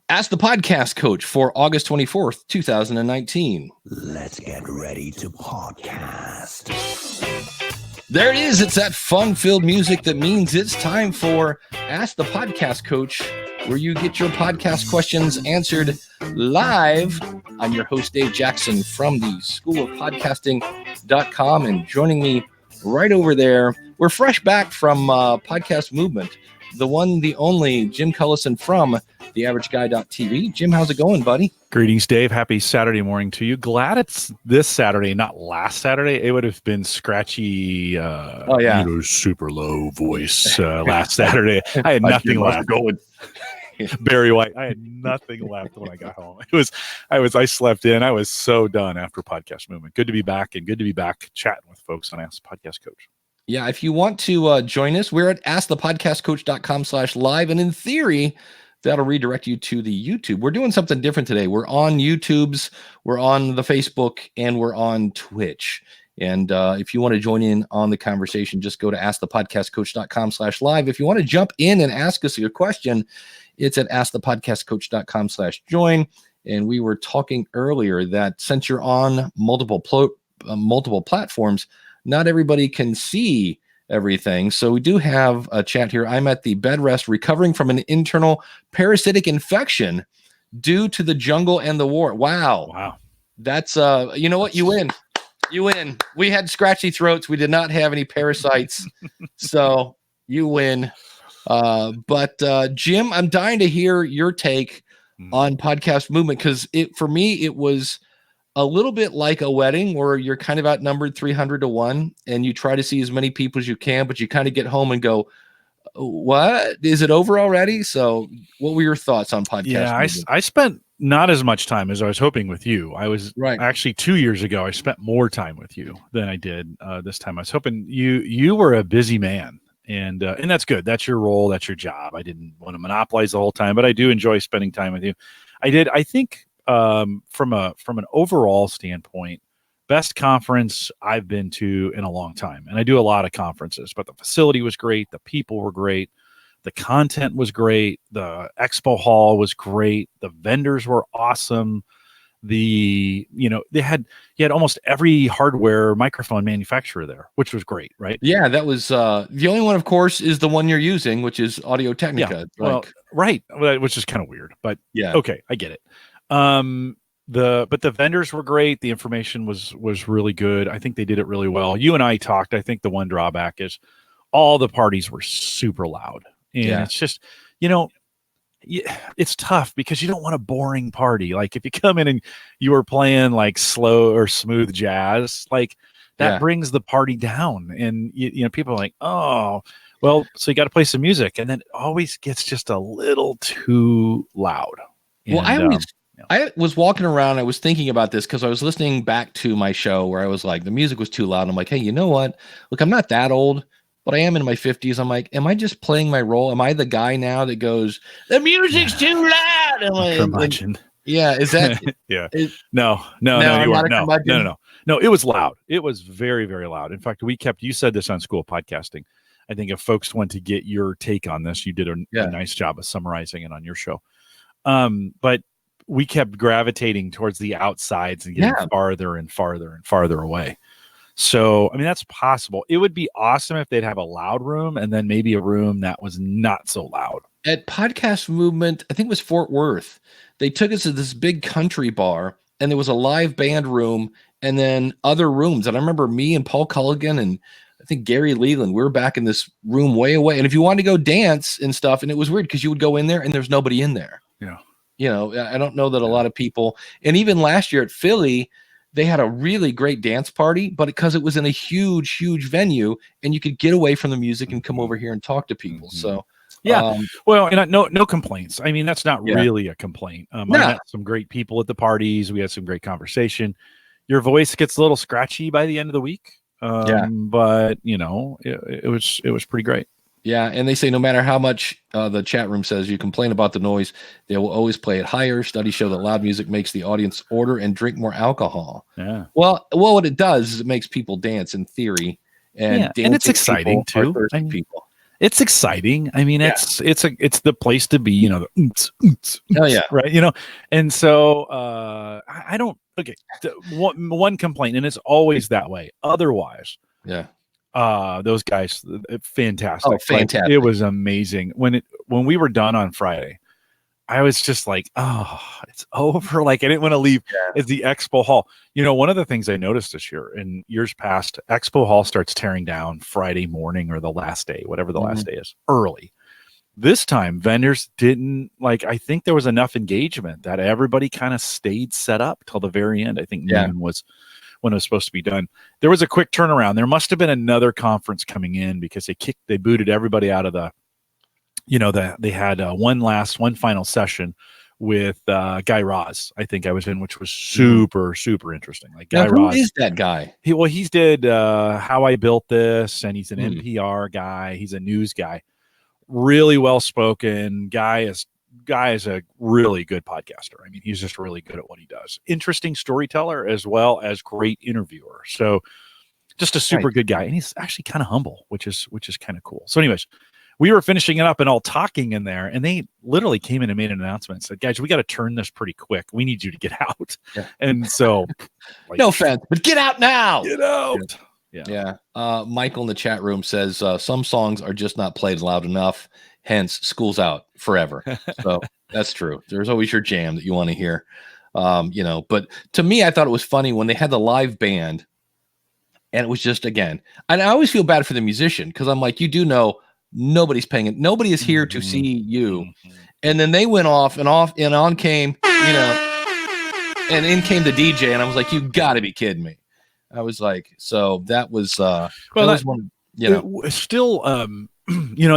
Ask the Podcast Coach for August 24th, 2019. Let's get ready to podcast. There it is. It's that fun-filled music that means it's time for Ask the Podcast Coach, where you get your podcast questions answered live. I'm your host, Dave Jackson from the School of Podcasting.com, and joining me right over there, we're fresh back from Podcast Movement, the one, the only, Jim Collison from theaverageguy.tv. Jim, how's it going, buddy? Greetings, Dave. Happy Saturday morning to you. Glad it's this Saturday, not last Saturday. It would have been scratchy, super low voice last Saturday. I had nothing left. Barry White. I had nothing left when I got home. I slept in. I was so done after Podcast Movement. Good to be back, and good to be back chatting with folks on Ask the Podcast Coach. Yeah, if you want to join us, we're at askthepodcastcoach.com/live, and in theory, that'll redirect you to the YouTube. We're doing something different today. We're on YouTube's, we're on the Facebook, and we're on Twitch. And if you want to join in on the conversation, just go to askthepodcastcoach.com/live. If you want to jump in and ask us a question, it's at askthepodcastcoach.com/join. And we were talking earlier that since you're on multiple platforms, not everybody can see everything. So we do have a chat here. I'm at the bed rest recovering from an internal parasitic infection due to the jungle and the war. Wow. That's, you know what? You win. You win. We had scratchy throats. We did not have any parasites. So you win. But Jim, I'm dying to hear your take on Podcast Movement, because for me, it was a little bit like a wedding where you're kind of outnumbered 300-1 and you try to see as many people as you can, but you kind of get home and go, what? Is it over already? So what were your thoughts on Podcast Movement? I spent not as much time as I was hoping with you. I was actually 2 years ago, I spent more time with you than I did this time. I was hoping you were a busy man, and that's good. That's your role. That's your job. I didn't want to monopolize the whole time, but I do enjoy spending time with you. I think from an overall standpoint, best conference I've been to in a long time. And I do a lot of conferences, but the facility was great. The people were great. The content was great. The expo hall was great. The vendors were awesome. You had almost every hardware microphone manufacturer there, which was great, right? Yeah, that was the only one, of course, is the one you're using, which is Audio Technica. Yeah, right, which is kind of weird, but yeah, okay, I get it. But the vendors were great. The information was really good. I think they did it really well. You and I talked. I think the one drawback is all the parties were super loud, and it's just, it's tough because you don't want a boring party. Like if you come in and you were playing like slow or smooth jazz, like that brings the party down, and people are like, oh, well, so you got to play some music, and then it always gets just a little too loud. Well, I was walking around. I was thinking about this because I was listening back to my show where I was like, the music was too loud. I'm like, hey, you know what? Look, I'm not that old, but I am in my 50s. I'm like, am I just playing my role? Am I the guy now that goes, the music's too loud? Is that? Yeah. No, you weren't. No, it was loud. It was very, very loud. In fact, you said this on School Podcasting. I think if folks want to get your take on this, you did a nice job of summarizing it on your show. But we kept gravitating towards the outsides and getting farther and farther and farther away. So, I mean, that's possible. It would be awesome if they'd have a loud room and then maybe a room that was not so loud. At Podcast Movement, I think it was Fort Worth, they took us to this big country bar, and there was a live band room and then other rooms. And I remember me and Paul Culligan and I think Gary Leland, we were back in this room way away. And if you wanted to go dance and stuff, and it was weird because you would go in there and there's nobody in there. Yeah. I don't know that a lot of people, and even last year at Philly, they had a really great dance party, but because it was in a huge, huge venue and you could get away from the music and come over here and talk to people. So, no complaints. I mean, that's not really a complaint. I met some great people at the parties. We had some great conversation. Your voice gets a little scratchy by the end of the week. But it was pretty great. Yeah, and they say no matter how much the chat room says you complain about the noise, they will always play it higher. Studies show that loud music makes the audience order and drink more alcohol. Yeah. Well, what it does is it makes people dance in theory, and it's exciting too. People. it's exciting. I mean, it's the place to be, you know, right. And so I don't, okay. One complaint, and it's always that way. Otherwise, those guys, fantastic. Oh, fantastic. Like, it was amazing. When we were done on Friday, I was just like, oh, it's over. Like, I didn't want to leave. It's the Expo Hall. One of the things I noticed this year, in years past, Expo Hall starts tearing down Friday morning or the last day, whatever the last day is, early. This time, vendors didn't, like, I think there was enough engagement that everybody kind of stayed set up till the very end. I think noon was when it was supposed to be done. There was a quick turnaround. There must have been another conference coming in because they booted everybody out of the, they had one final session with Guy Raz. I think I was in, which was super, super interesting. Like, Guy Raz. Who is that guy? He's did How I Built This, and he's an NPR guy. He's a news guy. Really well spoken. Guy is a really good podcaster. I mean, he's just really good at what he does. Interesting storyteller as well as great interviewer. So just a super good guy, and he's actually kind of humble, which is kind of cool. So, anyways, we were finishing it up and all talking in there, and they literally came in and made an announcement and said, guys, we got to turn this pretty quick. We need you to get out. Yeah. And so, no offense, but get out now. Get out. Yeah. Michael in the chat room says some songs are just not played loud enough. Hence, school's out forever. So that's true. There's always your jam that you want to hear. But to me, I thought it was funny when they had the live band, and it was just, again, and I always feel bad for the musician because I'm like, nobody's paying it. Nobody is here to see you. And then they went off, and on came, and in came the DJ, and I was like, you got to be kidding me. I was like, so that was one, still, in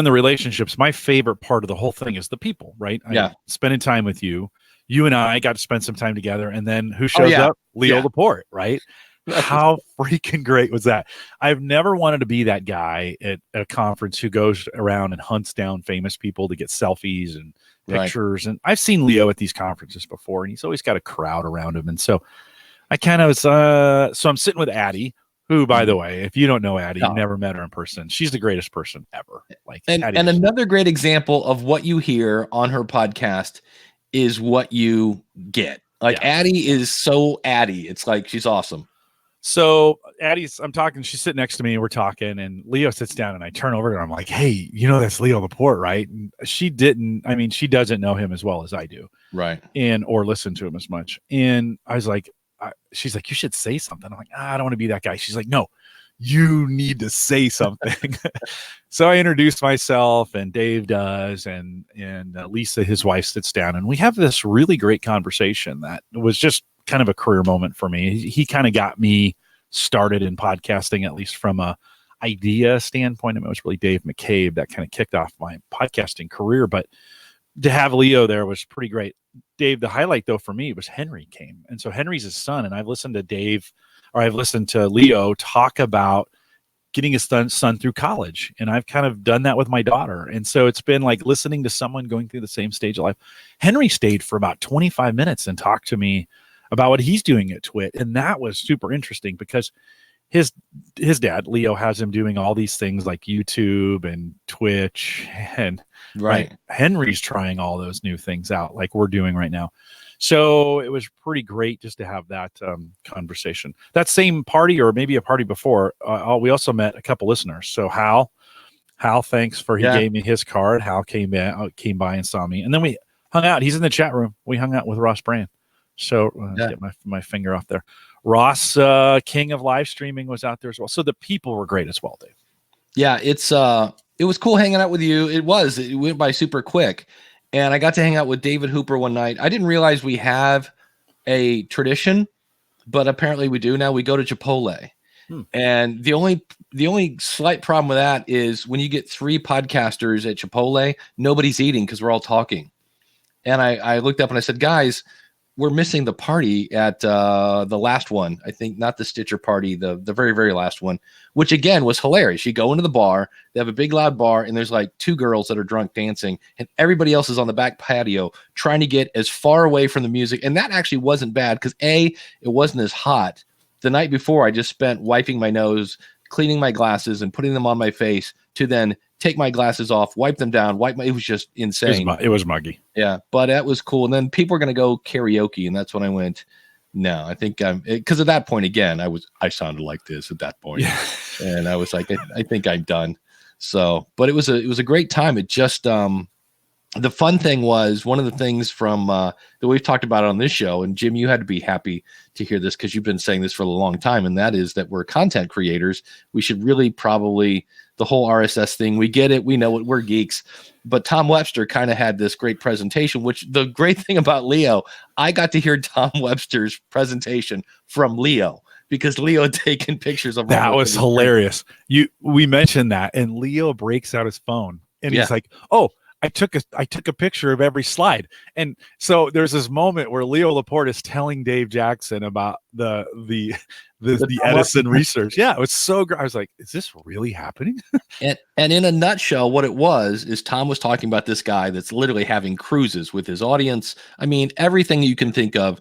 the relationships, my favorite part of the whole thing is the people, right? Spending time with you and I got to spend some time together, and then who shows up? Leo Laporte, right? How freaking great was that? I've never wanted to be that guy at a conference who goes around and hunts down famous people to get selfies and pictures. And I've seen Leo at these conferences before, and he's always got a crowd around him. And so I kind of was, so I'm sitting with Addie, who, by the way, if you don't know Addie, you never met her in person. She's the greatest person ever. And another great example of what you hear on her podcast is what you get. Addie is so Addie. It's like, she's awesome. So I'm talking, she's sitting next to me and we're talking, and Leo sits down, and I turn over and I'm like, hey, that's Leo Laporte, right? And she doesn't know him as well as I do. Right. Or listen to him as much. And I was like, she's like, you should say something. I'm like, I don't want to be that guy. She's like, no, you need to say something. So I introduced myself, and Dave does, and Lisa, his wife, sits down, and we have this really great conversation that was just kind of a career moment for me. He kind of got me started in podcasting, at least from a idea standpoint. I mean, it was really Dave McCabe that kind of kicked off my podcasting career, but to have Leo there was pretty great. Dave, the highlight though for me was Henry came. And so Henry's his son, and I've listened to Leo talk about getting his son through college. And I've kind of done that with my daughter. And so it's been like listening to someone going through the same stage of life. Henry stayed for about 25 minutes and talked to me about what he's doing at Twit. And that was super interesting because his dad, Leo, has him doing all these things like YouTube and Twitch, and Henry's trying all those new things out like we're doing right now. So it was pretty great just to have that conversation. That same party, or maybe a party before, we also met a couple listeners. So Hal, thanks for, he gave me his card. Hal came by and saw me, and then we hung out. He's in the chat room. We hung out with Ross Brand. So get my finger off there. Ross, king of live streaming, was out there as well. So the people were great as well, Dave. Yeah, it was cool hanging out with you. It went by super quick. And I got to hang out with David Hooper one night. I didn't realize we have a tradition, but apparently we do now. We go to Chipotle. And the only slight problem with that is when you get 3 podcasters at Chipotle, nobody's eating because we're all talking. And I looked up and I said, guys, we're missing the party at the last one. I think not the Stitcher party, the very, very last one, which again was hilarious. You go into the bar, they have a big loud bar, and there's like 2 girls that are drunk dancing, and everybody else is on the back patio trying to get as far away from the music. And that actually wasn't bad because it wasn't as hot. The night before, I just spent wiping my nose, cleaning my glasses, and putting them on my face to then take my glasses off, wipe them down, it was just insane. It was muggy. Yeah, but that was cool. And then people were going to go karaoke, and that's when I went, no, I think because at that point, again, I sounded like this at that point. Yeah. And I was like, I think I'm done. So, but it was a great time. It just, the fun thing was one of the things from that we've talked about on this show, and Jim, you had to be happy to hear this because you've been saying this for a long time, and that is that we're content creators. We should really probably, the whole RSS thing, we get it, we know it, we're geeks. But Tom Webster kind of had this great presentation, which the great thing about Leo, I got to hear Tom Webster's presentation from Leo because Leo had taken pictures of that. Was hilarious. We mentioned that, and Leo breaks out his phone and he's like, "Oh, I took a picture of every slide." And so there's this moment where Leo Laporte is telling Dave Jackson about the Edison research. Yeah, it was so great. I was like, is this really happening? and in a nutshell, what it was is Tom was talking about this guy that's literally having cruises with his audience. I mean, everything you can think of,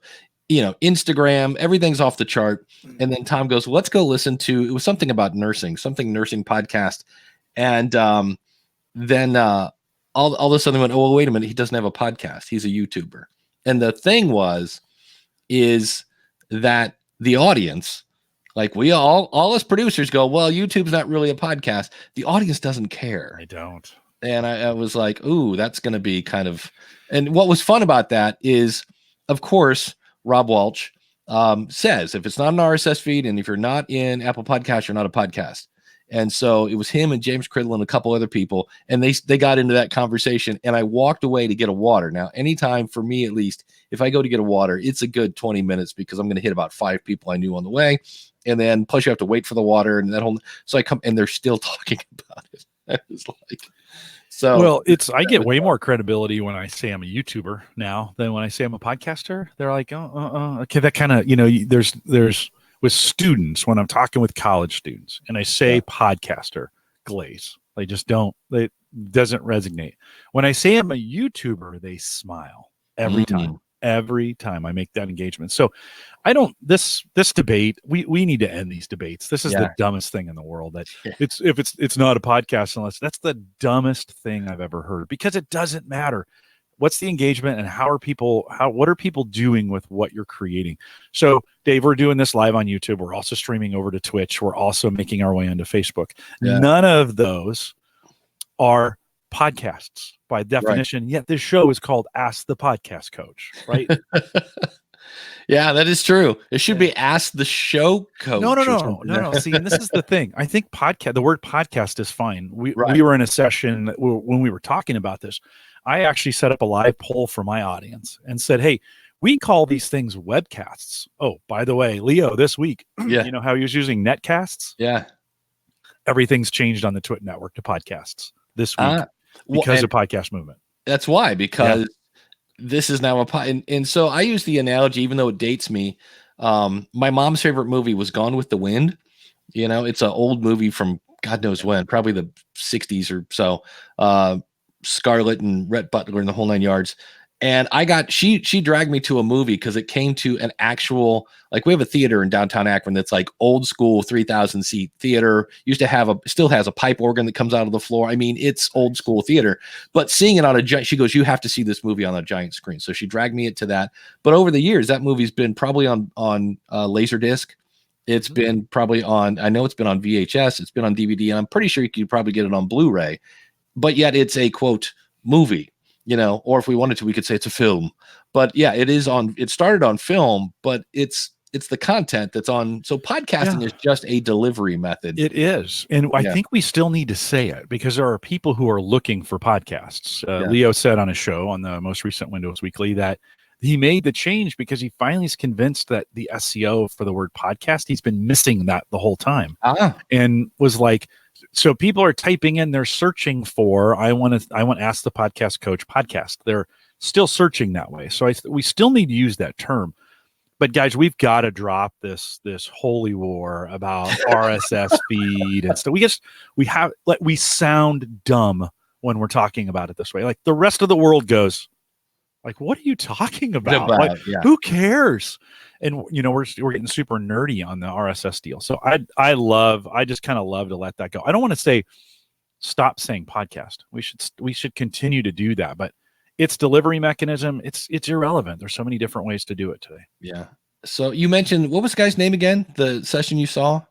Instagram, everything's off the chart. And then Tom goes, let's go listen to, it was something about nursing podcast. And then all of a sudden went, oh, well, wait a minute. He doesn't have a podcast. He's a YouTuber. And the thing is that the audience, like we all us producers go, well, YouTube's not really a podcast. The audience doesn't care. I don't. And I was like, ooh, that's going to be kind of, and what was fun about that is, of course, Rob Walsh says, if it's not an RSS feed and if you're not in Apple Podcasts, you're not a podcast. And so it was him and James Criddle and a couple other people, and they got into that conversation, and I walked away to get a water. Now, anytime for me, at least, if I go to get a water, it's a good 20 minutes because I'm going to hit about 5 people I knew on the way. And then plus you have to wait for the water and that whole, so I come and they're still talking about it. I was like, so well, I get way more credibility when I say I'm a YouTuber now than when I say I'm a podcaster. They're like, okay, that kind of, there's with students, when I'm talking with college students and I say podcaster, glaze. They just don't, it doesn't resonate. When I say I'm a YouTuber, they smile every time. Every time I make that engagement. So I don't, this debate, we need to end these debates. This is the dumbest thing in the world. That it's not a podcast unless, that's the dumbest thing I've ever heard, because it doesn't matter. What's the engagement and what are people doing with what you're creating? So Dave, we're doing this live on YouTube. We're also streaming over to Twitch. We're also making our way into Facebook. Yeah. None of those are podcasts by definition, yet this show is called Ask the Podcast Coach, right? Yeah, that is true. It should be Ask the Show Coach. No. See, and this is the thing. I think the word podcast is fine. We were in a session when we were talking about this. I actually set up a live poll for my audience and said, hey, we call these things webcasts. Oh, by the way, Leo, this week, you know how he was using netcasts? Yeah. Everything's changed on the Twit network to podcasts this week because of podcast movement. That's why, because this is now and so I use the analogy, even though it dates me. My mom's favorite movie was Gone with the Wind. It's an old movie from God knows when, probably the 60s or so. Scarlett and Rhett Butler and the whole 9 yards. And she dragged me to a movie because it came to an actual, like, we have a theater in downtown Akron that's like old school 3,000 seat theater. Used to have still has a pipe organ that comes out of the floor. I mean, it's old school theater, but seeing it on a giant, she goes, you have to see this movie on a giant screen. So she dragged me to that. But over the years, that movie's been probably on Laserdisc. It's been probably I know it's been on VHS. It's been on DVD, and I'm pretty sure you could probably get it on Blu-ray, but yet it's a quote movie. Or if we wanted to, we could say it's a film. But yeah, it started on film, but it's the content that's on. So podcasting is just a delivery method. It is. And I think we still need to say it because there are people who are looking for podcasts. Leo said on a show on the most recent Windows Weekly that he made the change because he finally is convinced that the SEO for the word podcast, he's been missing that the whole time. And was like, so people are typing in, they're searching for, I want to Ask the Podcast Coach podcast. They're still searching that way. So we still need to use that term. But guys, we've got to drop this holy war about RSS feed and stuff. We sound dumb when we're talking about it this way. Like the rest of the world goes, like, what are you talking about? Who cares? And we're getting super nerdy on the RSS deal. So I just kind of love to let that go. I don't want to say stop saying podcast. We should continue to do that, but its delivery mechanism, it's irrelevant. There's so many different ways to do it today. Yeah. So you mentioned, what was the guy's name again? The session you saw?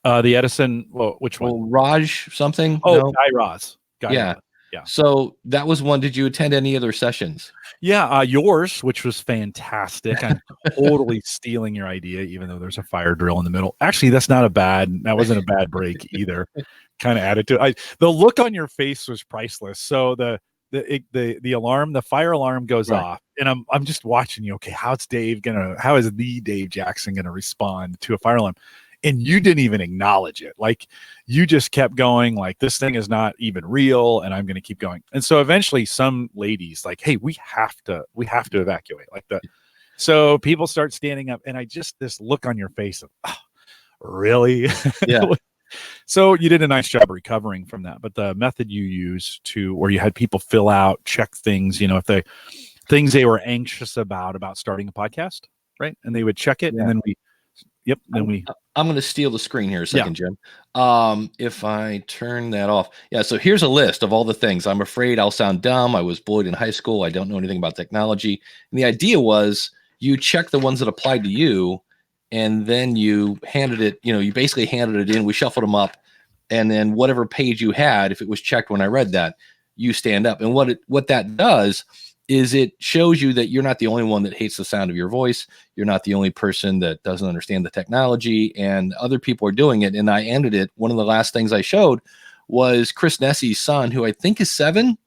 The Edison. Well, which one? Raj something. Oh, no? Guy Raz. Yeah. Raz. Yeah. So that was one. Did you attend any other sessions? Yeah. Yours, which was fantastic. I'm totally stealing your idea, even though there's a fire drill in the middle. Actually, that wasn't a bad break either. Kind of added to it. The look on your face was priceless. So the alarm, the fire alarm goes off, and I'm just watching you. Okay, how is the Dave Jackson gonna respond to a fire alarm? And you didn't even acknowledge it. Like, you just kept going, like, this thing is not even real, and I'm gonna keep going. And so eventually some ladies like, hey, we have to evacuate. Like so people start standing up, and this look on your face of, oh, really? Yeah. So you did a nice job recovering from that. But the method you used where you had people fill out, check things, if things they were anxious about starting a podcast, right? And they would check it, and then I'm going to steal the screen here a second, Jim. If I turn that off. Yeah, so here's a list of all the things. I'm afraid I'll sound dumb. I was bullied in high school. I don't know anything about technology. And the idea was you check the ones that applied to you, and then you handed it, you basically handed it in. We shuffled them up, and then whatever page you had, if it was checked when I read that, you stand up. And what that does is it shows you that you're not the only one that hates the sound of your voice. You're not the only person that doesn't understand the technology, and other people are doing it. And I ended it. One of the last things I showed was Chris Nessie's son, who I think is 7,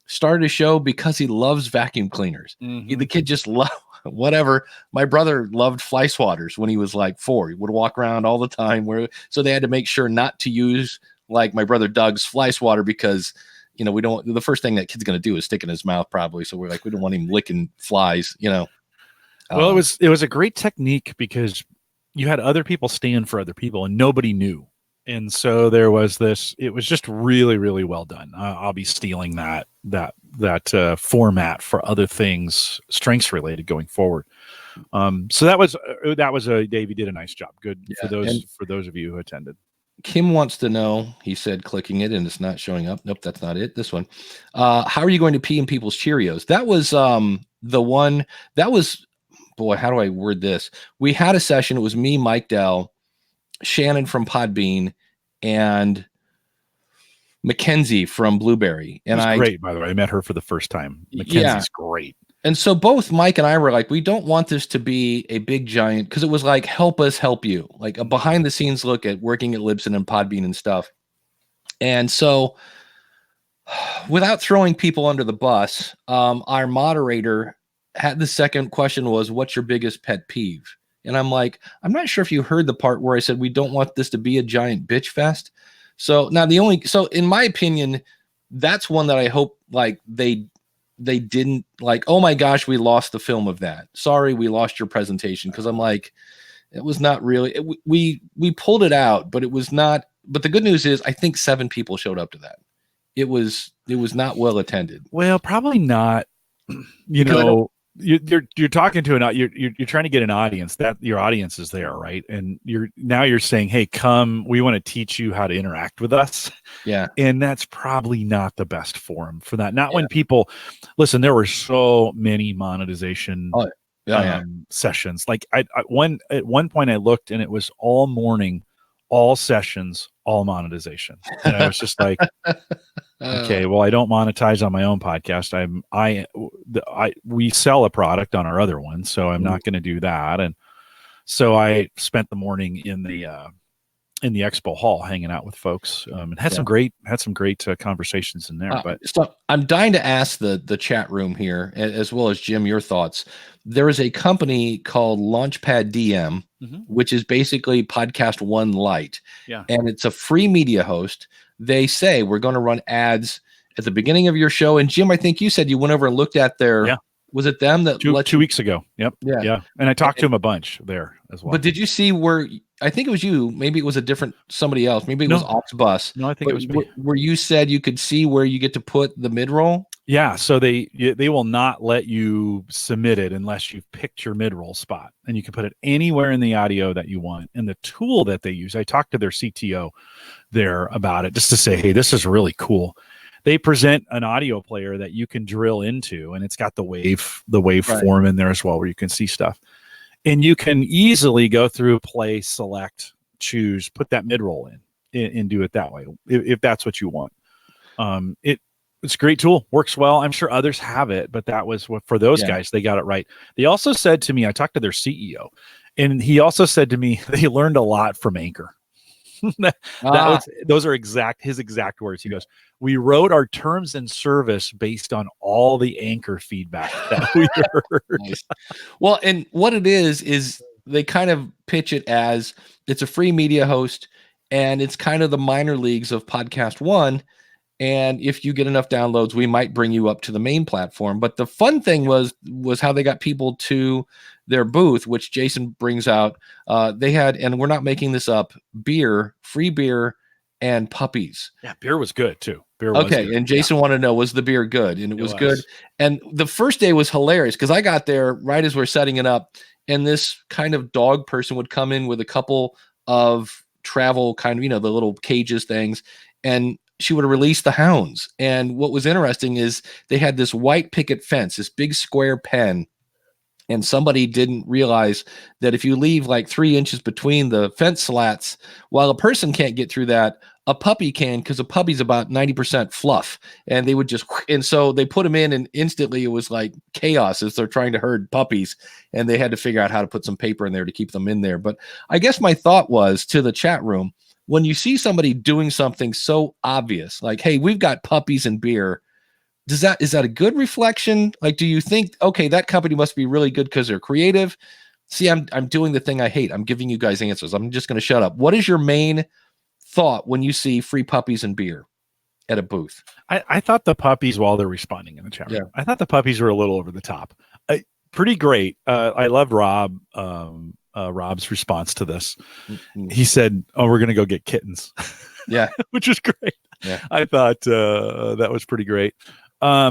started a show because he loves vacuum cleaners. Mm-hmm. The kid just loved whatever. My brother loved fly swatters when he was like 4. He would walk around all the time, so they had to make sure not to use like my brother Doug's fly swatter, because we don't, the first thing that kid's going to do is stick in his mouth probably. So we're like, we don't want him licking flies, Well, it was a great technique because you had other people stand for other people and nobody knew. And so there was this, it was just really, really well done. I'll be stealing that format for other things, strengths related, going forward. So that was Dave, you did a nice job. Good for those of you who attended. Kim wants to know, he said, clicking it and it's not showing up. Nope, that's not it. This one. How are you going to pee in people's Cheerios? That was the one that was, boy, how do I word this? We had a session. It was me, Mike Dell, Shannon from Podbean, and Mackenzie from Blueberry. And great, by the way. I met her for the first time. Mackenzie's great. And so both Mike and I were like, we don't want this to be a big giant, because it was like, help us help you, like a behind the scenes look at working at Libsyn and Podbean and stuff. And so without throwing people under the bus, our moderator had the second question was, what's your biggest pet peeve? And I'm like, I'm not sure if you heard the part where I said, we don't want this to be a giant bitch fest. So now so in my opinion, that's one that I hope like they didn't like, oh my gosh, we lost the film of that. Sorry, we lost your presentation. Cause I'm like, it was not really, we pulled it out, but it was not, but the good news is I think 7 people showed up to that. It was not well attended. Well, probably not, you're talking to you're trying to get an audience, that your audience is there, right? And you're saying, hey, come, we want to teach you how to interact with us. Yeah. And that's probably not the best forum for that. Not when people listen. There were so many monetization sessions. Like at one point I looked and it was all morning, all sessions, all monetization. And I was just like, okay, well, I don't monetize on my own podcast. We sell a product on our other one, so I'm not going to do that. And so I spent the morning in the expo hall hanging out with folks, and had some great conversations in there. But so I'm dying to ask the chat room here, as well as Jim, your thoughts. There is a company called Launchpad DM, which is basically Podcast One Lite. Yeah. And it's a free media host. They say we're going to run ads at the beginning of your show. And Jim, I think you said you went over and looked at their, was it them that 2 weeks ago? Yep. Yeah. And I talked to him a bunch there as well. But did you see where, I think it was you, maybe it was somebody else. Maybe it was Oxbus. No, I think it was me. Where you said you could see where you get to put the mid-roll. Yeah, so they will not let you submit it unless you've picked your mid-roll spot, and you can put it anywhere in the audio that you want. And the tool that they use, I talked to their CTO there about it just to say, hey, this is really cool. They present an audio player that you can drill into, and it's got the waveform in there as well, where you can see stuff. And you can easily go through, play, select, choose, put that mid-roll in, and do it that way if that's what you want. It's a great tool, works well. I'm sure others have it, but that was what for those guys, they got it right. They also said to me, I talked to their CEO, and he also said to me they learned a lot from Anchor. Those are his exact words. He goes, we wrote our terms and service based on all the Anchor feedback that we heard. Nice. Well, and what it is they kind of pitch it as it's a free media host, and it's kind of the minor leagues of Podcast One. And if you get enough downloads, we might bring you up to the main platform. But the fun thing was how they got people to their booth, which Jason brings out. They had, and we're not making this up, free beer, and puppies. Yeah, beer was good too. Beer was okay, good. And Jason wanted to know, was the beer good? And it was good. And the first day was hilarious because I got there right as we're setting it up, and this kind of dog person would come in with a couple of travel kind of, the little cages things, and she would release the hounds. And what was interesting is they had this white picket fence, this big square pen. And somebody didn't realize that if you leave like 3 inches between the fence slats, while a person can't get through that, a puppy can, because a puppy's about 90% fluff. And they would and so they put them in, and instantly it was like chaos as they're trying to herd puppies. And they had to figure out how to put some paper in there to keep them in there. But I guess my thought was to the chat room, when you see somebody doing something so obvious, like, hey, we've got puppies and beer, is that a good reflection? Like, do you think, okay, that company must be really good because they're creative? See, I'm doing the thing I hate. I'm giving you guys answers. I'm just going to shut up. What is your main thought when you see free puppies and beer at a booth? I thought the puppies, while they're responding in the chat room, I thought the puppies were a little over the top. Pretty great. I loved Rob's response to this. Mm-hmm. He said, "Oh, we're going to go get kittens." Yeah, which is great. Yeah, I thought that was pretty great. I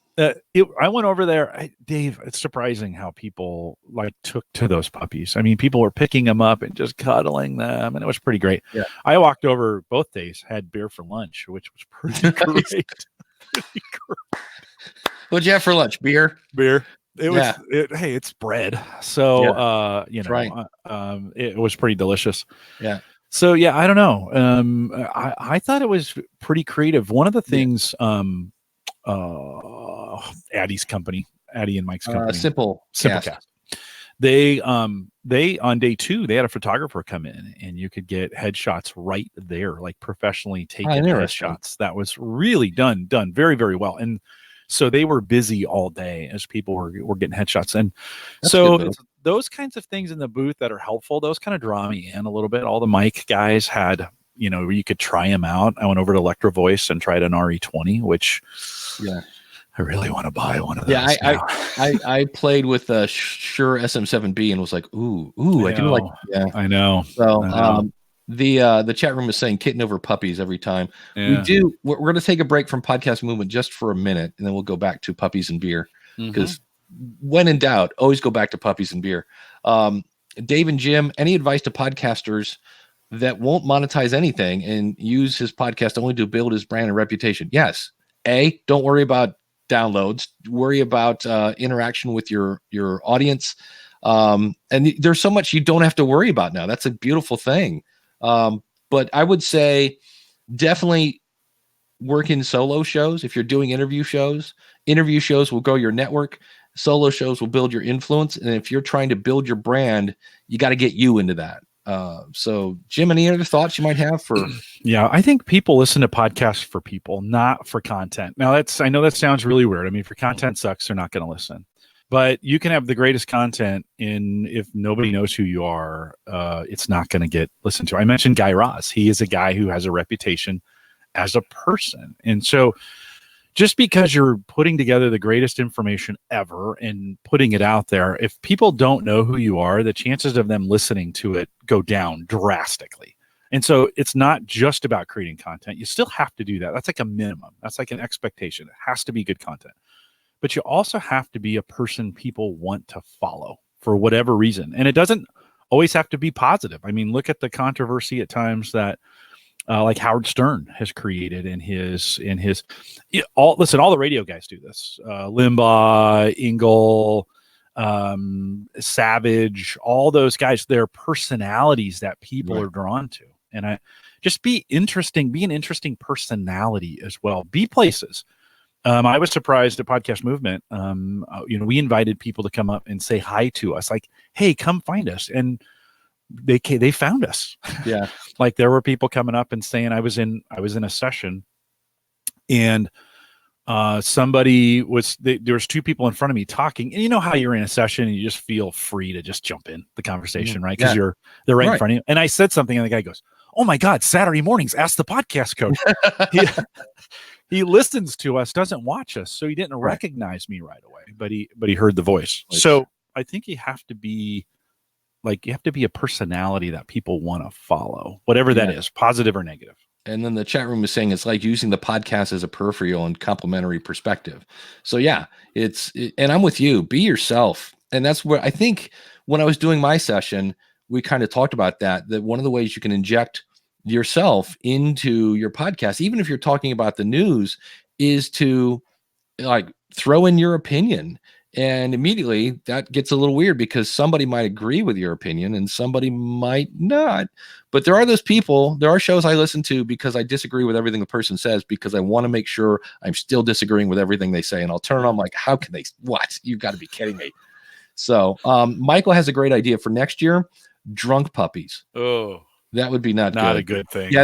went over there, Dave. It's surprising how people took to those puppies. I mean, people were picking them up and just cuddling them, and it was pretty great. Yeah. I walked over both days, had beer for lunch, which was pretty great. Pretty great. What'd you have for lunch? Beer. It was, hey, it's bread. So, it was pretty delicious. Yeah. So, yeah, I don't know. I thought it was pretty creative. One of the things, Addie's company, Addie and Mike's company, Simplecast. They on day 2, they had a photographer come in, and you could get headshots right there, like professionally taken headshots. That was really done very, very well. And so they were busy all day as people were getting headshots. And that's so those kinds of things in the booth that are helpful, those kind of draw me in a little bit. All the mic guys had, where you could try them out. I went over to Electro Voice and tried an RE20, which I really want to buy one of those. Yeah, I played with a Shure SM7B and was like, ooh, I do like. Yeah, I know. So the chat room is saying kitten over puppies every time. Yeah. We're going to take a break from Podcast Movement just for a minute, and then we'll go back to puppies and beer, because when in doubt, always go back to puppies and beer. Dave and Jim, any advice to podcasters that won't monetize anything and use his podcast only to build his brand and reputation? Yes. Don't worry about downloads. Worry about interaction with your audience. And there's so much you don't have to worry about now. That's a beautiful thing. But I would say definitely work in solo shows. If you're doing interview shows will grow your network. Solo shows will build your influence. And if you're trying to build your brand, you got to get you into that. So Jim, any other thoughts you might have for? Yeah, I think people listen to podcasts for people, not for content. Now I know that sounds really weird. I mean, if your content sucks, they're not going to listen. But you can have the greatest content, and if nobody knows who you are, it's not going to get listened to. I mentioned Guy Raz. He is a guy who has a reputation as a person. And so just because you're putting together the greatest information ever and putting it out there, if people don't know who you are, the chances of them listening to it go down drastically. And so it's not just about creating content. You still have to do that. That's like a minimum. That's like an expectation. It has to be good content. But you also have to be a person people want to follow for whatever reason. And it doesn't always have to be positive. I mean, look at the controversy at times that like Howard Stern has created all the radio guys do this. Limbaugh, Engel, Savage, all those guys, they're personalities that people are drawn to. And be an interesting personality as well. Be places. I was surprised at Podcast Movement. We invited people to come up and say hi to us, like, hey, come find us. And they found us. Yeah. Like there were people coming up and saying I was in a session, and there was two people in front of me talking, and you know how you're in a session and you just feel free to just jump in the conversation, right? Because they're right in front of you. And I said something, and the guy goes, "Oh my God, Saturday mornings, ask the podcast coach." He listens to us, doesn't watch us, so he didn't recognize me right away, but he heard the voice. So I think you have to be a personality that people want to follow, whatever that is, positive or negative. And then the chat room is saying it's like using the podcast as a peripheral and complementary perspective. So and I'm with you, be yourself. And that's where I think when I was doing my session, we kind of talked about that one of the ways you can inject yourself into your podcast, even if you're talking about the news, is to like throw in your opinion. And immediately that gets a little weird because somebody might agree with your opinion and somebody might not. But there are shows I listen to because I disagree with everything the person says, because I want to make sure I'm still disagreeing with everything they say. And I'll turn on like, how can they, what? You've got to be kidding me. So Michael has a great idea for next year, drunk puppies. Oh, that would be not a good thing. Yeah,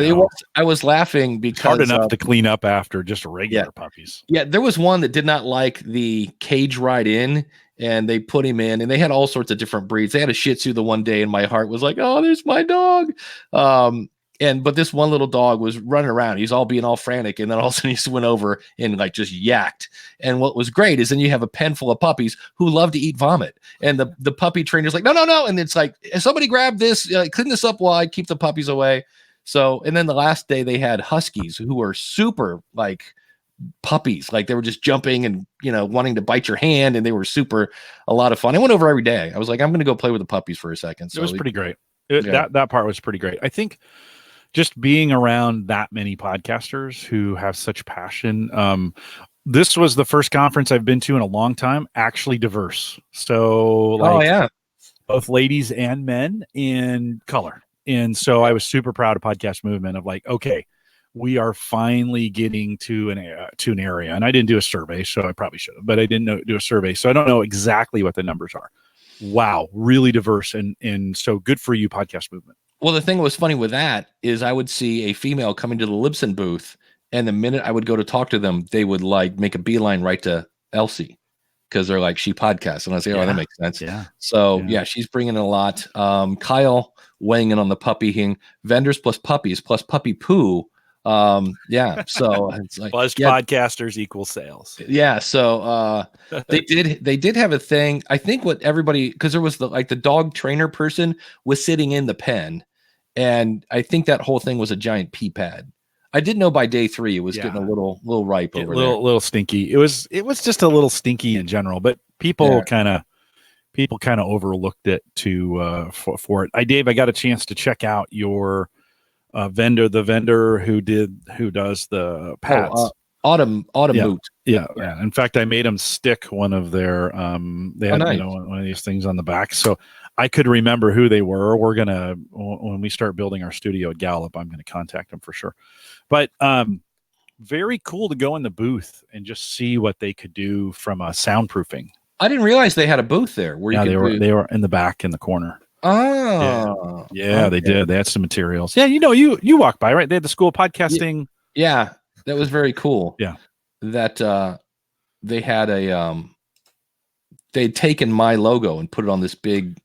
I was laughing because it's hard enough to clean up after just regular puppies. Yeah, there was one that did not like the cage ride in, and they put him in, and they had all sorts of different breeds. They had a Shih Tzu the one day, and my heart was like, "Oh, there's my dog." But this one little dog was running around. He's all being all frantic, and then all of a sudden he just went over and like just yacked. And what was great is then you have a pen full of puppies who love to eat vomit, and the puppy trainer's like, no, and it's like, somebody grab this, clean this up while I keep the puppies away. So, and then the last day they had huskies who were super like puppies, like they were just jumping and wanting to bite your hand, and they were a lot of fun. I went over every day. I was like, I'm going to go play with the puppies for a second. So it was pretty great. That part was pretty great. I think just being around that many podcasters who have such passion. This was the first conference I've been to in a long time, actually diverse. So both ladies and men in color. And so I was super proud of Podcast Movement of like, okay, we are finally getting to an area. And I didn't do a survey, so I probably should have, but I didn't do a survey. So I don't know exactly what the numbers are. Wow, really diverse. And so good for you, Podcast Movement. Well, the thing that was funny with that is I would see a female coming to the Libsyn booth, and the minute I would go to talk to them, they would like make a beeline right to Elsie because they're like, she podcasts. And I was like, oh, that makes sense. Yeah. So she's bringing in a lot. Kyle weighing in on the puppy thing, vendors plus puppies plus puppy poo. So it's like buzzed podcasters equal sales. Yeah. So they did have a thing. I think because there was the dog trainer person was sitting in the pen, and I think that whole thing was a giant pee pad. I did know by day 3 it was getting a little ripe over there. Little stinky. It was just a little stinky in general, but people kind of overlooked it for it. Dave, I got a chance to check out your the vendor who does the pads. Autumn Boot. Yeah. In fact, I made them stick one of their they had one of these things on the back, so I could remember who they were. We're gonna, when we start building our studio at Gallup, I'm gonna contact them for sure. But very cool to go in the booth and just see what they could do from a soundproofing. I didn't realize they had a booth there. They were in the back in the corner. Oh, yeah, okay. They did. They had some materials. Yeah, you walked by, right? They had the school of podcasting. Yeah, that was very cool. Yeah, that they had they'd taken my logo and put it on this big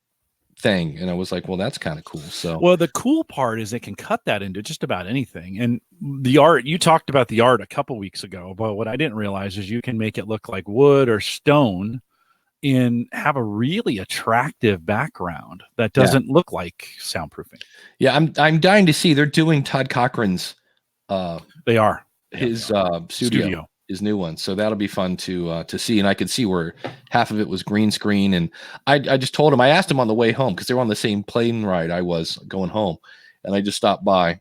thing, and I was like, well, that's kind of cool. So, well, the cool part is they can cut that into just about anything. And the art, you talked about the art a couple weeks ago, but what I didn't realize is you can make it look like wood or stone. and have a really attractive background that doesn't look like soundproofing. Yeah, I'm dying to see. They're doing Todd Cochran's they are his studio, his new one. So that'll be fun to see. And I could see where half of it was green screen. And I just told him, I asked him on the way home because they were on the same plane ride I was going home. And I just stopped by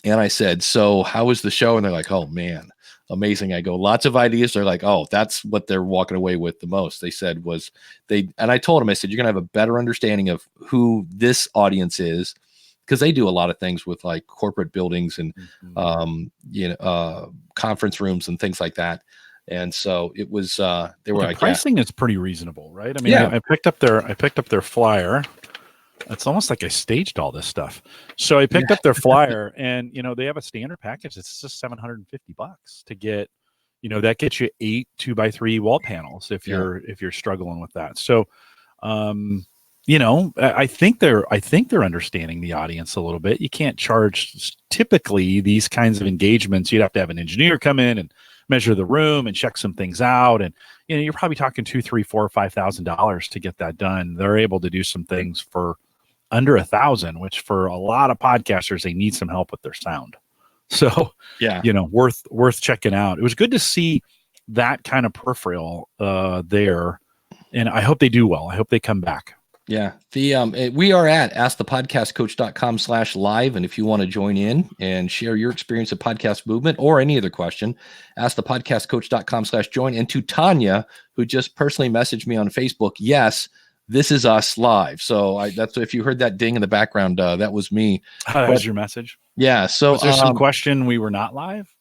and I said, so how was the show? And they're like, oh man, amazing. I go, lots of ideas. They're like, oh, that's what they're walking away with the most. They said was and I told him, I said, you're gonna have a better understanding of who this audience is, because they do a lot of things with like corporate buildings and conference rooms and things like that. And so it was they were the like, pricing is pretty reasonable, right? I mean, I picked up their flyer. It's almost like I staged all this stuff. So I picked up their flyer, and they have a standard package. It's just $750 to get, that gets you 8 2x3 wall panels if you're struggling with that. So I think they're understanding the audience a little bit. You can't charge typically these kinds of engagements. You'd have to have an engineer come in and measure the room and check some things out. And, you're probably talking $2,000, $3,000, $4,000, $5,000 to get that done. They're able to do some things for under $1,000, which for a lot of podcasters, they need some help with their sound. So, worth checking out. It was good to see that kind of peripheral there. And I hope they do well. I hope they come back. Yeah. We are at askthepodcastcoach.com/live. And if you want to join in and share your experience of podcast movement or any other question, askthepodcastcoach.com/join. And to Tanya, who just personally messaged me on Facebook, yes, this is us live. So that's, if you heard that ding in the background, that was me. That was your message. Yeah. So was there some question we were not live?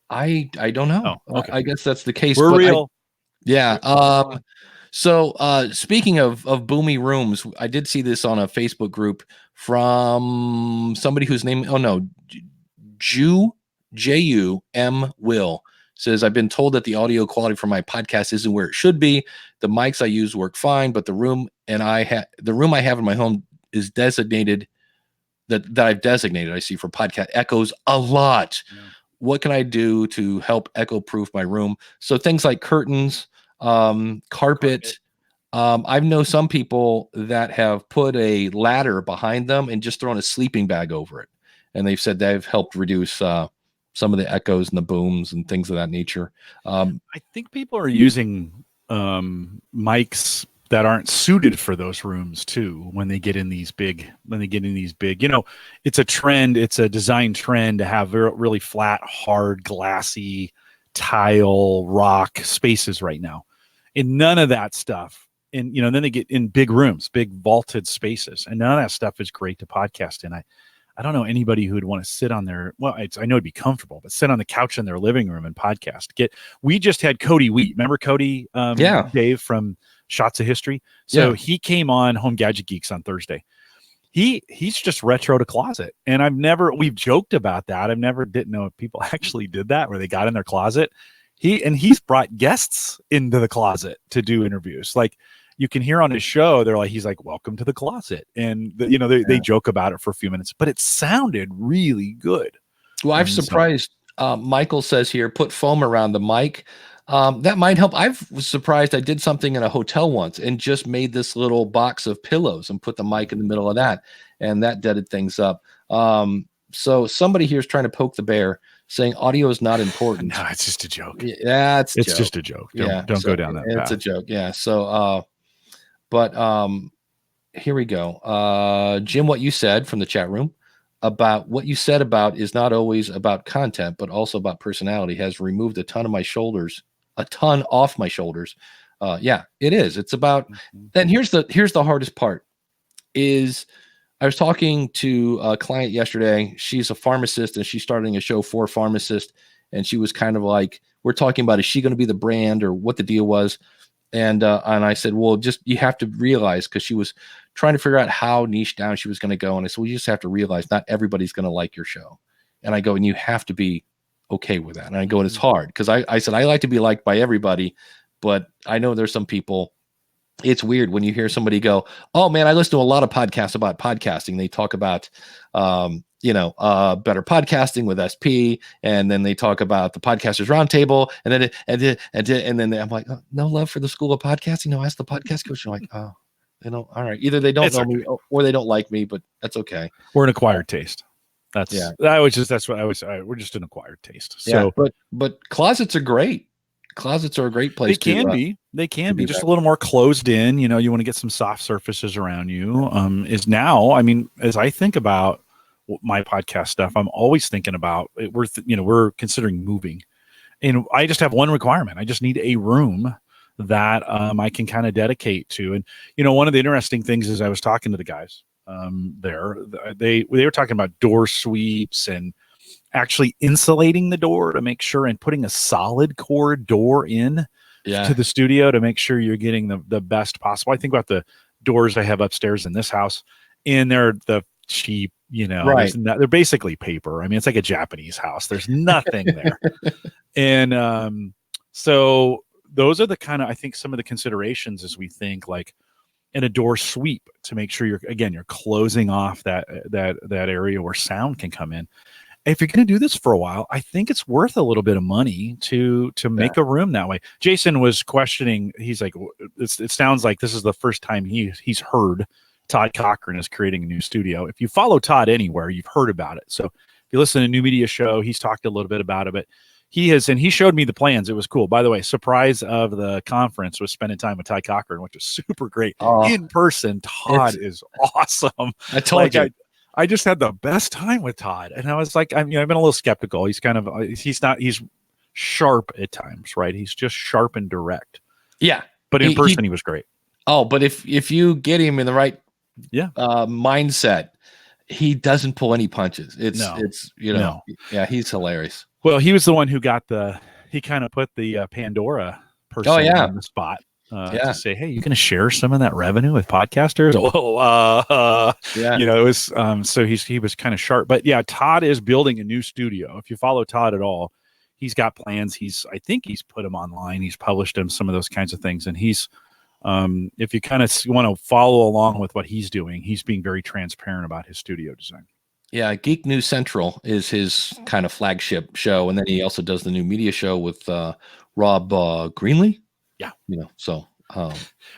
I don't know. Oh, okay. I guess that's the case. We're real. So speaking of Boomy rooms, I did see this on a Facebook group from somebody whose name, J-U-M Will, says, I've been told that the audio quality for my podcast isn't where it should be. The mics I use work fine, but the room I have in my home is designated that I've designated, I see, for podcast echoes a lot. Yeah. What can I do to help echo proof my room? So things like curtains, carpet. I know some people that have put a ladder behind them and just thrown a sleeping bag over it. And they've said they've helped reduce some of the echoes and the booms and things of that nature. I think people are using mics that aren't suited for those rooms too. When they get in these big, it's a trend. It's a design trend to have really flat, hard, glassy tile, rock spaces right now. And none of that stuff. And, then they get in big rooms, big vaulted spaces. And none of that stuff is great to podcast in. I don't know anybody who would want to sit on their, I know it'd be comfortable, but sit on the couch in their living room and podcast. We just had Cody Wheat. Remember Cody? Dave from Shots of History. So he came on Home Gadget Geeks on Thursday. He's just retroed a closet. And we've joked about that. Didn't know if people actually did that, where they got in their closet. He's brought guests into the closet to do interviews. Like, you can hear on his show, he's like, welcome to the closet. And they joke about it for a few minutes, but it sounded really good. Well, I'm surprised. Michael says here, put foam around the mic. That might help. I was surprised. I did something in a hotel once and just made this little box of pillows and put the mic in the middle of that. And that deaded things up. So somebody here is trying to poke the bear, saying audio is not important. No, it's just a joke. Yeah, it's just a joke. Don't go down that path. It's a joke. Yeah. So, but here we go. Jim, what you said from the chat room about what you said about is not always about content, but also about personality has removed a ton off my shoulders. Yeah, it is. It's about, then here's the hardest part is I was talking to a client yesterday. She's a pharmacist and she's starting a show for pharmacists. And she was kind of like, we're talking about, is she going to be the brand or what the deal was? And I said, well, just, you have to realize, because she was trying to figure out how niche down she was going to go. And I said, well, you just have to realize not everybody's going to like your show. And I go, and you have to be okay with that. And I go, and it's hard. Because I said, I like to be liked by everybody, but I know there's some people it's weird when you hear somebody go, "Oh man, I listen to a lot of podcasts about podcasting." They talk about, better podcasting with SP, and then they talk about the Podcasters Roundtable, and then I'm like, oh, no love for the School of Podcasting. No, ask the podcast coach. I'm like, oh, they don't. All right, either they don't know me or they don't like me, but that's okay. We're an acquired taste. That's what I was. We're just an acquired taste. So, but closets are great. Closets are a great place. They can be just a little more closed in. You want to get some soft surfaces around you. Is now. I mean, as I think about my podcast stuff, I'm always thinking about it. We're considering moving, and I just have one requirement. I just need a room that I can kind of dedicate to. And one of the interesting things is I was talking to the guys there. They were talking about door sweeps and actually insulating the door to make sure, and putting a solid core door in to the studio to make sure you're getting the best possible. I think about the doors I have upstairs in this house, and they're the cheap, right. They're basically paper. I mean, it's like a Japanese house. There's nothing there. And so those are the kind of, I think, some of the considerations as we think like in a door sweep to make sure you're closing off that area where sound can come in. If you're going to do this for a while, I think it's worth a little bit of money to make a room that way. Jason was questioning. He's like, it sounds like this is the first time he's heard Todd Cochran is creating a new studio. If you follow Todd anywhere, you've heard about it. So if you listen to New Media Show, he's talked a little bit about it, but he showed me the plans. It was cool. By the way, surprise of the conference was spending time with Todd Cochran, which was super great. In person, Todd is awesome. I told you. I just had the best time with Todd, and I was like, I've been a little skeptical. He's he's sharp at times, right? He's just sharp and direct. Yeah, but in person, he was great. Oh, but if you get him in the right mindset, he doesn't pull any punches. He's hilarious. Well, he was the one who he kind of put the Pandora person on the spot. To say, hey, you going to share some of that revenue with podcasters? It was so he was kind of sharp. But yeah, Todd is building a new studio. If you follow Todd at all, he's got plans. I think he's put them online. He's published them, some of those kinds of things. And he's if you kind of want to follow along with what he's doing, he's being very transparent about his studio design. Yeah, Geek News Central is his kind of flagship show, and then he also does the New Media Show with Rob Greenlee. Yeah,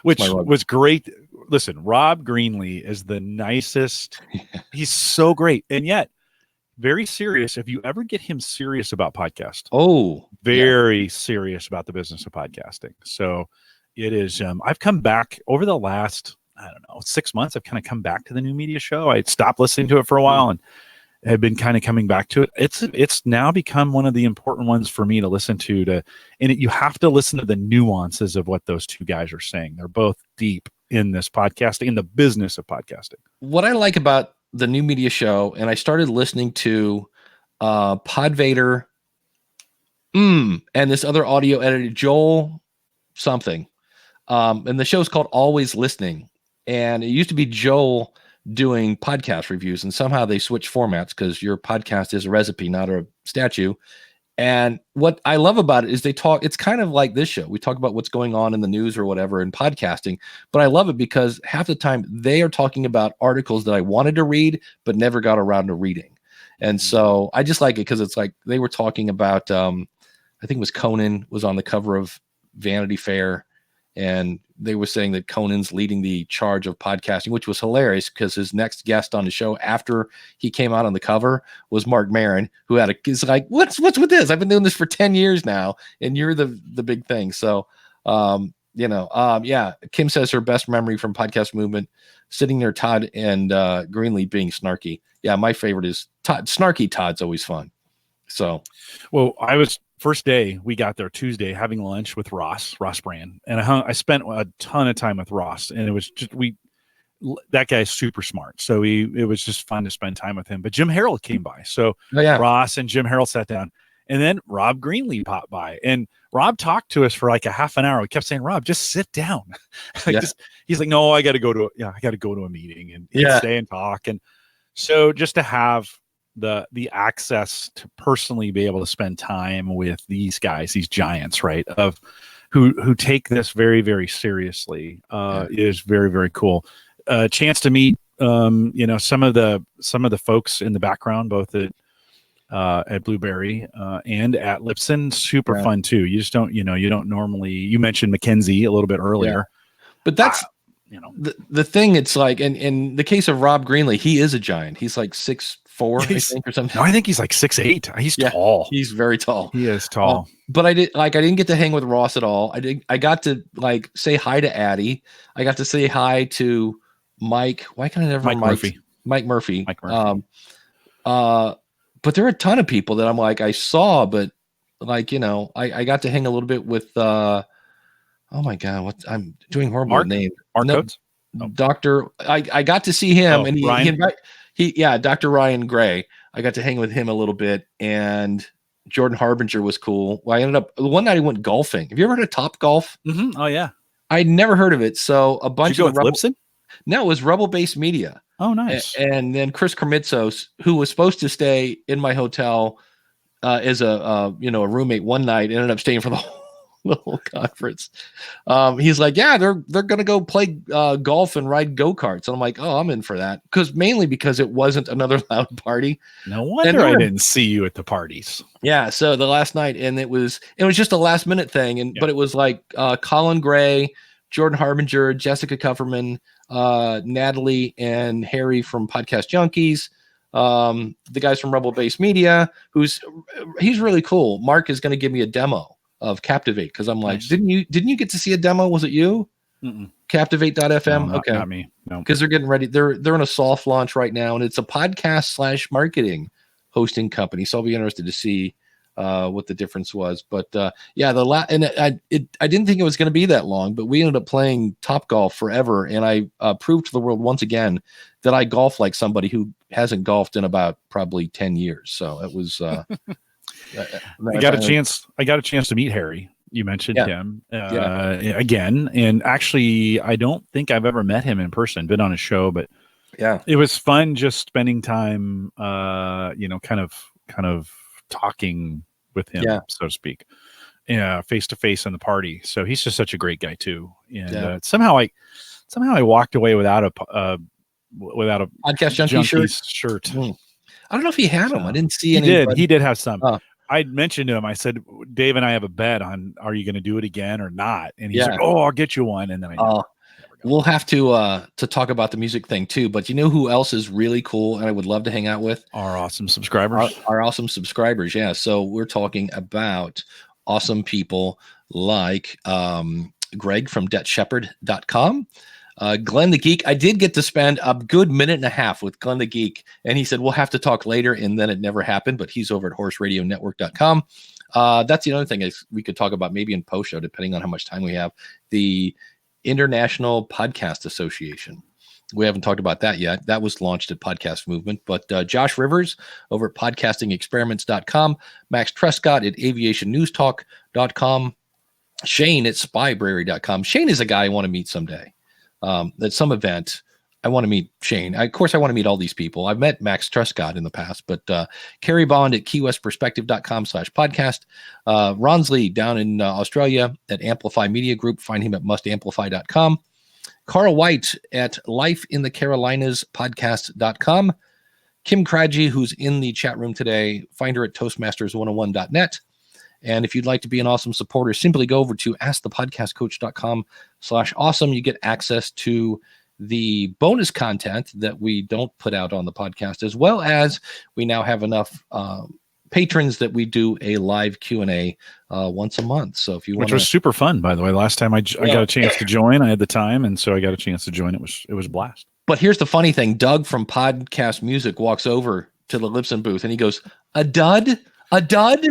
which was great. Listen, Rob Greenlee is the nicest. He's so great, and yet very serious. If you ever get him serious about podcast, very serious about the business of podcasting. So it is. I've come back over the last 6 months. I've kind of come back to the New Media Show. I stopped listening to it for a while and have been kind of coming back to it. It's now become one of the important ones for me to listen to you have to listen to the nuances of what those two guys are saying. They're both deep in this podcasting, in the business of podcasting. What I like about the New Media Show, and I started listening to Podvader and this other audio editor, Joel something. And the show's called Always Listening. And it used to be Joel doing podcast reviews, and somehow they switched formats because your podcast is a recipe, not a statue. And what I love about it is it's kind of like this show. We talk about what's going on in the news or whatever in podcasting, but I love it because half the time they are talking about articles that I wanted to read, but never got around to reading. And so I just like it because it's like they were talking about, I think it was Conan was on the cover of Vanity Fair, and they were saying that Conan's leading the charge of podcasting, which was hilarious because his next guest on the show after he came out on the cover was Mark Maron, who is like, what's with this? I've been doing this for 10 years now, and you're the big thing. So, Kim says her best memory from podcast movement, sitting near Todd and Greenlee being snarky. Yeah, my favorite is Todd. Snarky Todd's always fun. So, well, first day we got there Tuesday having lunch with Ross Brand, and I spent a ton of time with Ross, and it was just that guy's super smart, so it was just fun to spend time with him. But Jim Harold came by, so Ross and Jim Harold sat down, and then Rob Greenlee popped by, and Rob talked to us for like a half an hour. We kept saying, Rob, just sit down. He's like, no, I got to go to a meeting and stay and talk. And so just to have the access to personally be able to spend time with these guys, these giants, right? Of who take this very, very seriously is very, very cool. Chance to meet some of the folks in the background, both at Blueberry and at Lipson, super fun too. You just don't normally. You mentioned Mackenzie a little bit earlier, but that's the thing. It's like in the case of Rob Greenlee, he is a giant. He's like 6'4", I think, or something. No, I think he's like 6'8". He's tall. He's very tall. He is tall. But I didn't get to hang with Ross at all. I got to like say hi to Addie. I got to say hi to Mike. Why can't I never Mike Murphy? Mike Murphy. But there are a ton of people that I'm like, I saw, but like, I got to hang a little bit with, oh my God, what I'm doing horrible with name. Dr. I got to see him and Dr. Ryan Gray. I got to hang with him a little bit, and Jordan Harbinger was cool. Well, I ended up one night I went golfing. Have you ever heard of Top Golf? Mm-hmm. Oh yeah. I'd never heard of it. So a bunch of Lipson? No, it was Rebel Based Media. Oh, nice. And then Chris Kermitzos, who was supposed to stay in my hotel as a roommate one night, ended up staying for the whole conference. He's like, yeah, they're going to go play golf and ride go-karts. And I'm like, oh, I'm in for that. Mainly because it wasn't another loud party. No wonder I didn't see you at the parties. Yeah. So the last night, and it was just a last minute thing. But it was like Colin Gray, Jordan Harbinger, Jessica Kupferman, Natalie and Harry from Podcast Junkies, the guys from Rebel Based Media, he's really cool. Mark is going to give me a demo of Captivate, because I'm like, didn't you get to see a demo? Was it you? Captivate.fm? No, okay, not me. No, because they're getting ready. They're in a soft launch right now, and it's a podcast / marketing hosting company. So I'll be interested to see what the difference was. But I didn't think it was going to be that long, but we ended up playing Top Golf forever, and I proved to the world once again that I golf like somebody who hasn't golfed in about probably 10 years. So it was I got a chance to meet Harry. You mentioned him again, and actually I don't think I've ever met him in person. Been on a show, but it was fun just spending time kind of talking with him, so to speak, face to face in the party. So he's just such a great guy too. And somehow I walked away without a Podcast Junkie shirt. I don't know if he had them. I didn't see any. He did have some. I mentioned to him, I said, Dave and I have a bet on, are you going to do it again or not? And he's like, oh, I'll get you one. And then we'll have to talk about the music thing too. But you know who else is really cool and I would love to hang out with? Our awesome subscribers. Our awesome subscribers. Yeah. So we're talking about awesome people like Greg from debtshepherd.com. Glenn the Geek. I did get to spend a good minute and a half with Glenn the Geek, and he said we'll have to talk later, and then it never happened, but he's over at horseradionetwork.com. That's the other thing is we could talk about maybe in post show, depending on how much time we have, the International Podcast Association. We haven't talked about that yet. That was launched at Podcast Movement, but Josh Rivers over at podcastingexperiments.com, Max Trescott at aviationnewstalk.com, Shane at spybrary.com. Shane is a guy I want to meet someday. At some event, I want to meet Shane. Of course, I want to meet all these people. I've met Max Trescott in the past, but Kerry Bond at keywestperspective.com/podcast. Ronsley down in Australia at Amplify Media Group. Find him at mustamplify.com. Carl White at lifeinthecarolinaspodcast.com. Kim Krajci, who's in the chat room today, find her at toastmasters101.net. And if you'd like to be an awesome supporter, simply go over to askthepodcastcoach.com/awesome. You get access to the bonus content that we don't put out on the podcast, as well as we now have enough patrons that we do a live Q&A once a month. So if you want, which was super fun, by the way. Last time I got a chance to join, I had the time, and so I got a chance to join. It was a blast. But here's the funny thing: Doug from Podcast Music walks over to the Lipson booth, and he goes, "A dud, a dud."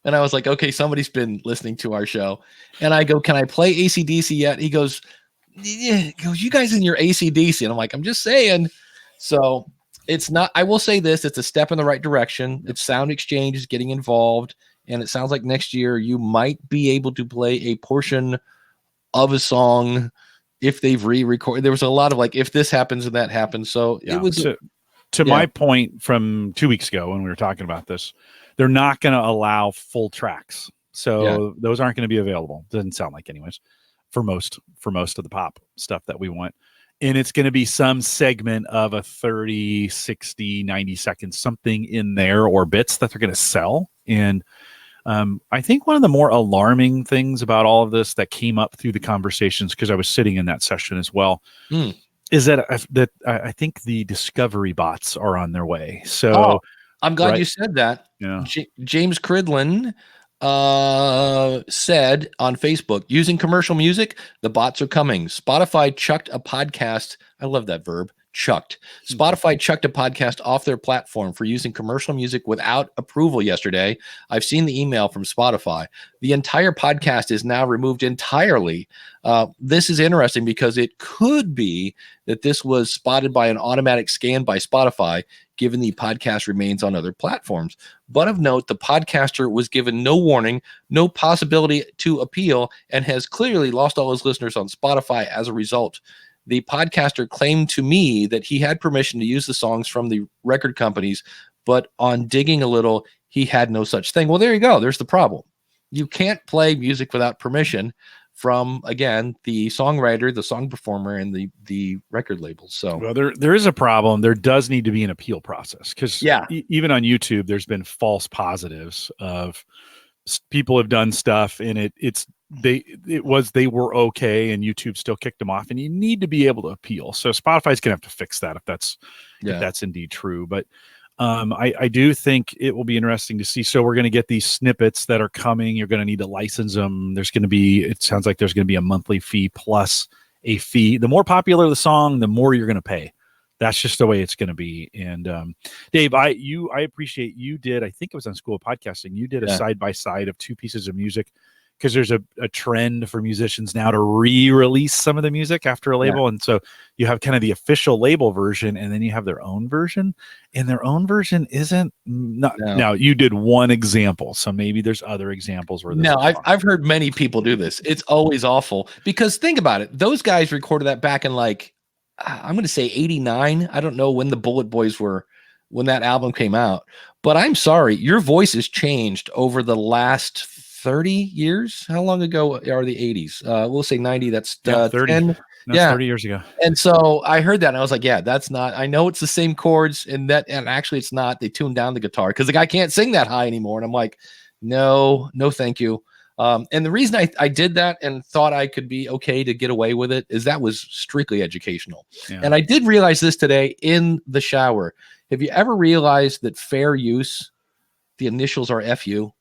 And I was like, okay, somebody's been listening to our show. And I go, can I play AC/DC yet? He goes, yeah. He goes, you guys in your AC/DC. And I'm like, I'm just saying. So it's not, I will say this, it's a step in the right direction. It's Sound Exchange is getting involved. And it sounds like next year you might be able to play a portion of a song if they've re-recorded. There was a lot of like, if this happens and that happens. So it was to my point from 2 weeks ago when we were talking about this, they're not going to allow full tracks. So those aren't going to be available. Doesn't sound like, anyways, for most of the pop stuff that we want. And it's going to be some segment of a 30, 60, 90 seconds, something in there, or bits that they're going to sell. And I think one of the more alarming things about all of this that came up through the conversations, because I was sitting in that session as well, is that I think the discovery bots are on their way. So I'm glad you said that. Yeah. James Cridlin said on Facebook, using commercial music, the bots are coming. Spotify chucked a podcast. I love that verb. Chucked. Spotify chucked a podcast off their platform for using commercial music without approval yesterday. I've seen the email from Spotify. The entire podcast is now removed entirely. This is interesting because it could be that this was spotted by an automatic scan by Spotify, given the podcast remains on other platforms. But of note, the podcaster was given no warning, no possibility to appeal, and has clearly lost all his listeners on Spotify as a result. The podcaster claimed to me that he had permission to use the songs from the record companies, but on digging a little, he had no such thing. Well, there you go. There's the problem. You can't play music without permission from, again, the songwriter, the song performer, and the record labels. So, well, there is a problem. There does need to be an appeal process, because even on YouTube, there's been false positives of people have done stuff, and they were okay, and YouTube still kicked them off, and you need to be able to appeal. So Spotify's gonna have to fix that if that's indeed true. But I do think it will be interesting to see. So we're going to get these snippets that are coming. You're going to need to license them. It sounds like there's going to be a monthly fee plus a fee. The more popular the song, the more you're going to pay. That's just the way it's going to be. And Dave, I appreciate you did, I think it was on School of Podcasting, you did a side-by-side of two pieces of music, because there's a trend for musicians now to re-release some of the music after a label. And so you have kind of the official label version, and then you have their own version, and their own version now you did one example. So maybe there's other examples where I've heard many people do this. It's always awful, because think about it. Those guys recorded that back in, like, I'm going to say 89. I don't know when the Bullet Boys when that album came out, but I'm sorry, your voice has changed over the last 30 years. How long ago are the 80s? We'll say 90. That's 30. 10. That's 30 years ago. And so I heard that, and I was like, that's not, I know it's the same chords, and actually it's not. They tuned down the guitar because the guy can't sing that high anymore. And I'm like, no, thank you. And the reason I did that and thought I could be okay to get away with it is that was strictly educational. Yeah. And I did realize this today in the shower. Have you ever realized that fair use, the initials are FU?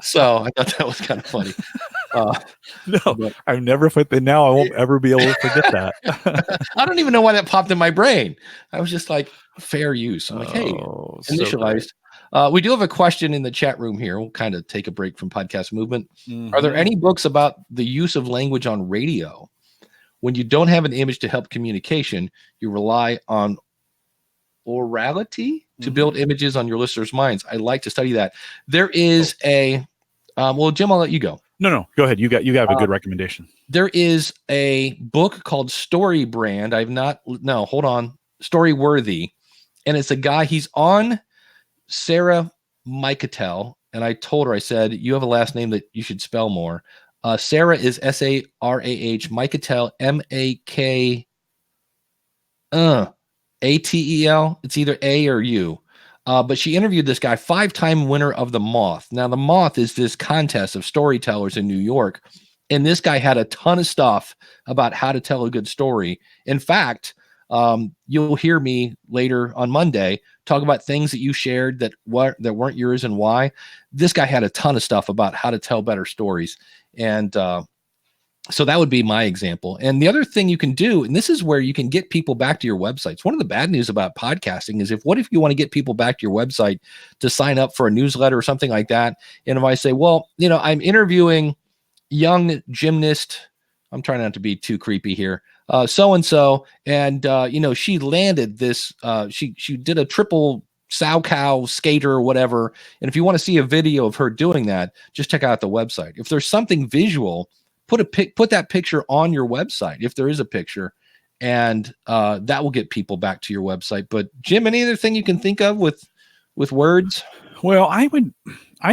So I thought that was kind of funny. I've never put that. Now I won't ever be able to forget that. I don't even know why that popped in my brain. I was just like, fair use. I'm like, hey, initialized. We do have a question in the chat room here. We'll kind of take a break from podcast movement. Mm-hmm. Are there any books about the use of language on radio? When you don't have an image to help communication, you rely on orality to build images on your listeners' minds. I like to study that. There is a well, Jim, I'll let you go. No, go ahead. You got a good recommendation. There is a book called Storybrand. Hold on. Storyworthy. And it's a guy, he's on Sarah Micatel. And I told her, I said, you have a last name that you should spell more. Sarah is Sarah, Micatel, Atel. It's either A or U. But she interviewed this guy, 5-time winner of the Moth. Now, the Moth is this contest of storytellers in New York. And this guy had a ton of stuff about how to tell a good story. In fact, you'll hear me later on Monday talk about things that you shared that weren't yours and why. This guy had a ton of stuff about how to tell better stories. And so that would be my example. And the other thing you can do, and this is where you can get people back to your websites. One of the bad news about podcasting is what if you want to get people back to your website to sign up for a newsletter or something like that? And if I say, well, I'm interviewing young gymnast, I'm trying not to be too creepy here, so-and-so, and she landed this, she did a triple sow cow skater or whatever. And if you want to see a video of her doing that, just check out the website. If there's something visual, put that picture on your website if there is a picture, and that will get people back to your website. But Jim, any other thing you can think of with words? Well, I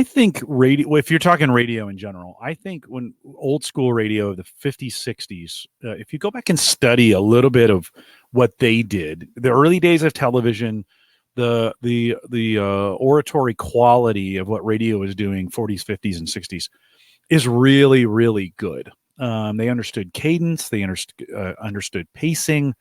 think radio, if you're talking radio in general, I think when old school radio of the 50s, 60s, if you go back and study a little bit of what they did, the early days of television, the oratory quality of what radio was doing 40s, 50s, and 60s is really, really good. They understood cadence. They understood pacing.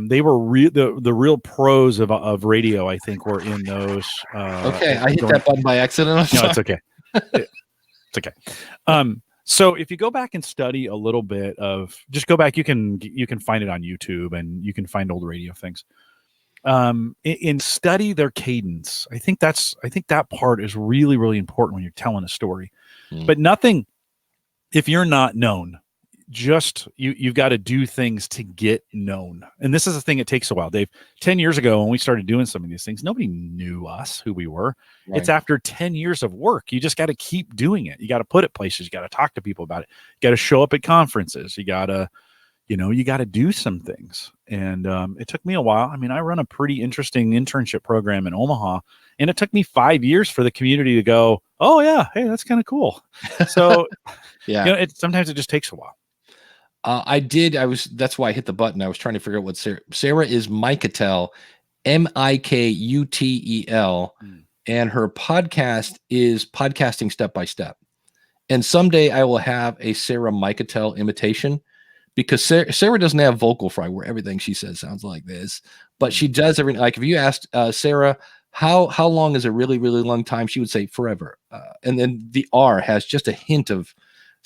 They were the real pros of radio, I think, were in those. Okay, I hit that button by accident. No, it's okay. It's okay. So if you go back and study a little bit of, just go back, you can find it on YouTube, and you can find old radio things. In study their cadence. I think that part is really, really important when you're telling a story. But nothing, if you're not known, just you've got to do things to get known. And this is a thing that takes a while, Dave. 10 years ago, when we started doing some of these things, nobody knew us, who we were. Right. It's after 10 years of work. You just got to keep doing it. You got to put it places. You got to talk to people about it. You got to show up at conferences. You got to do some things. And it took me a while. I mean, I run a pretty interesting internship program in Omaha, and it took me 5 years for the community to go, oh yeah, hey, that's kind of cool. So yeah, sometimes it just takes a while. That's why I hit the button. I was trying to figure out what Sarah is. Mikutel, Mikutel, and her podcast is Podcasting Step by Step. And someday I will have a Sarah Mikutel imitation, because Sarah doesn't have vocal fry where everything she says sounds like this, but she does everything. Like if you asked Sarah, how long is a really, really long time, she would say forever. And then the R has just a hint of.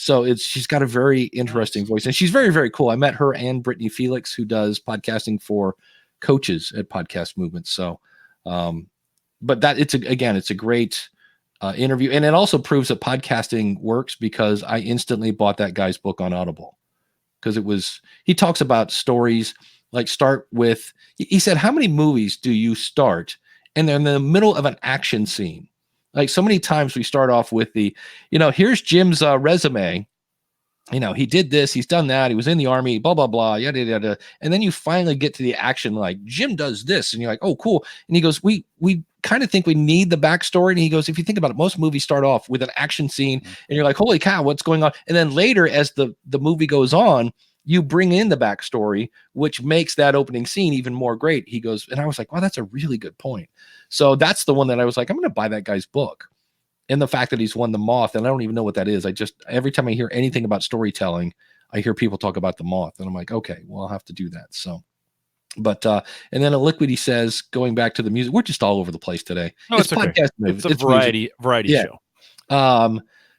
So she's got a very interesting voice, and she's very, very cool. I met her and Brittany Felix, who does podcasting for coaches at Podcast Movement. So, but it's a great interview. And it also proves that podcasting works, because I instantly bought that guy's book on Audible, because he talks about stories, like he said, how many movies do you start and they're in the middle of an action scene? Like, so many times we start off with here's Jim's resume. He did this, he's done that, he was in the army, blah, blah, blah, yada, yada. And then you finally get to the action, like Jim does this, and you're like, oh, cool. And he goes, we kind of think we need the backstory. And he goes, if you think about it, most movies start off with an action scene, and you're like, holy cow, what's going on? And then later, as the movie goes on, you bring in the backstory, which makes that opening scene even more great. He goes, and I was like, wow, that's a really good point. So that's the one that I was like, I'm going to buy that guy's book. And the fact that he's won the Moth, and I don't even know what that is. Every time I hear anything about storytelling, I hear people talk about the Moth, and I'm like, okay, well, I'll have to do that. So, but, and then Liquidy says, going back to the music, we're just all over the place today. No, it's podcast. Okay. It's a variety show.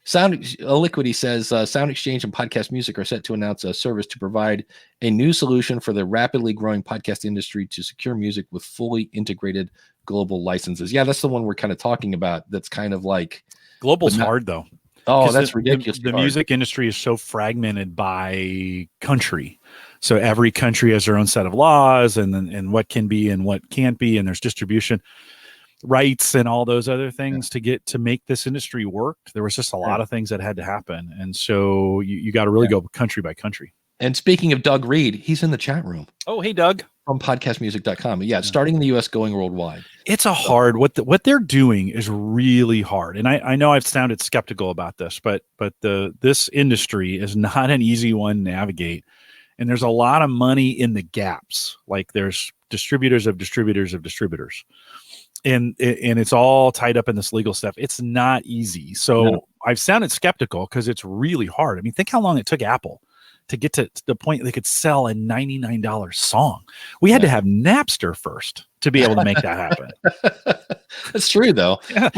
Liquidy says Sound Exchange and Podcast Music are set to announce a service to provide a new solution for the rapidly growing podcast industry to secure music with fully integrated global licenses. Yeah, that's the one we're kind of talking about. That's kind of like global's hard though. Oh, that's ridiculous. The music industry is so fragmented by country. So every country has their own set of laws and what can be and what can't be, and there's distribution rights and all those other things to make this industry work. There was just a lot of things that had to happen. And so you got to really go country by country. And speaking of Doug Reed, he's in the chat room. Oh, hey, Doug. From podcastmusic.com. Yeah, starting in the US, going worldwide. It's a hard, what they're doing is really hard. And I know I've sounded skeptical about this, but this industry is not an easy one to navigate. And there's a lot of money in the gaps. Like there's distributors of distributors of distributors. And it's all tied up in this legal stuff. It's not easy. So I've sounded skeptical because it's really hard. I mean, think how long it took Apple to get to the point they could sell a $99 song. We had to have Napster first to be able to make that happen. That's true, though. Yeah.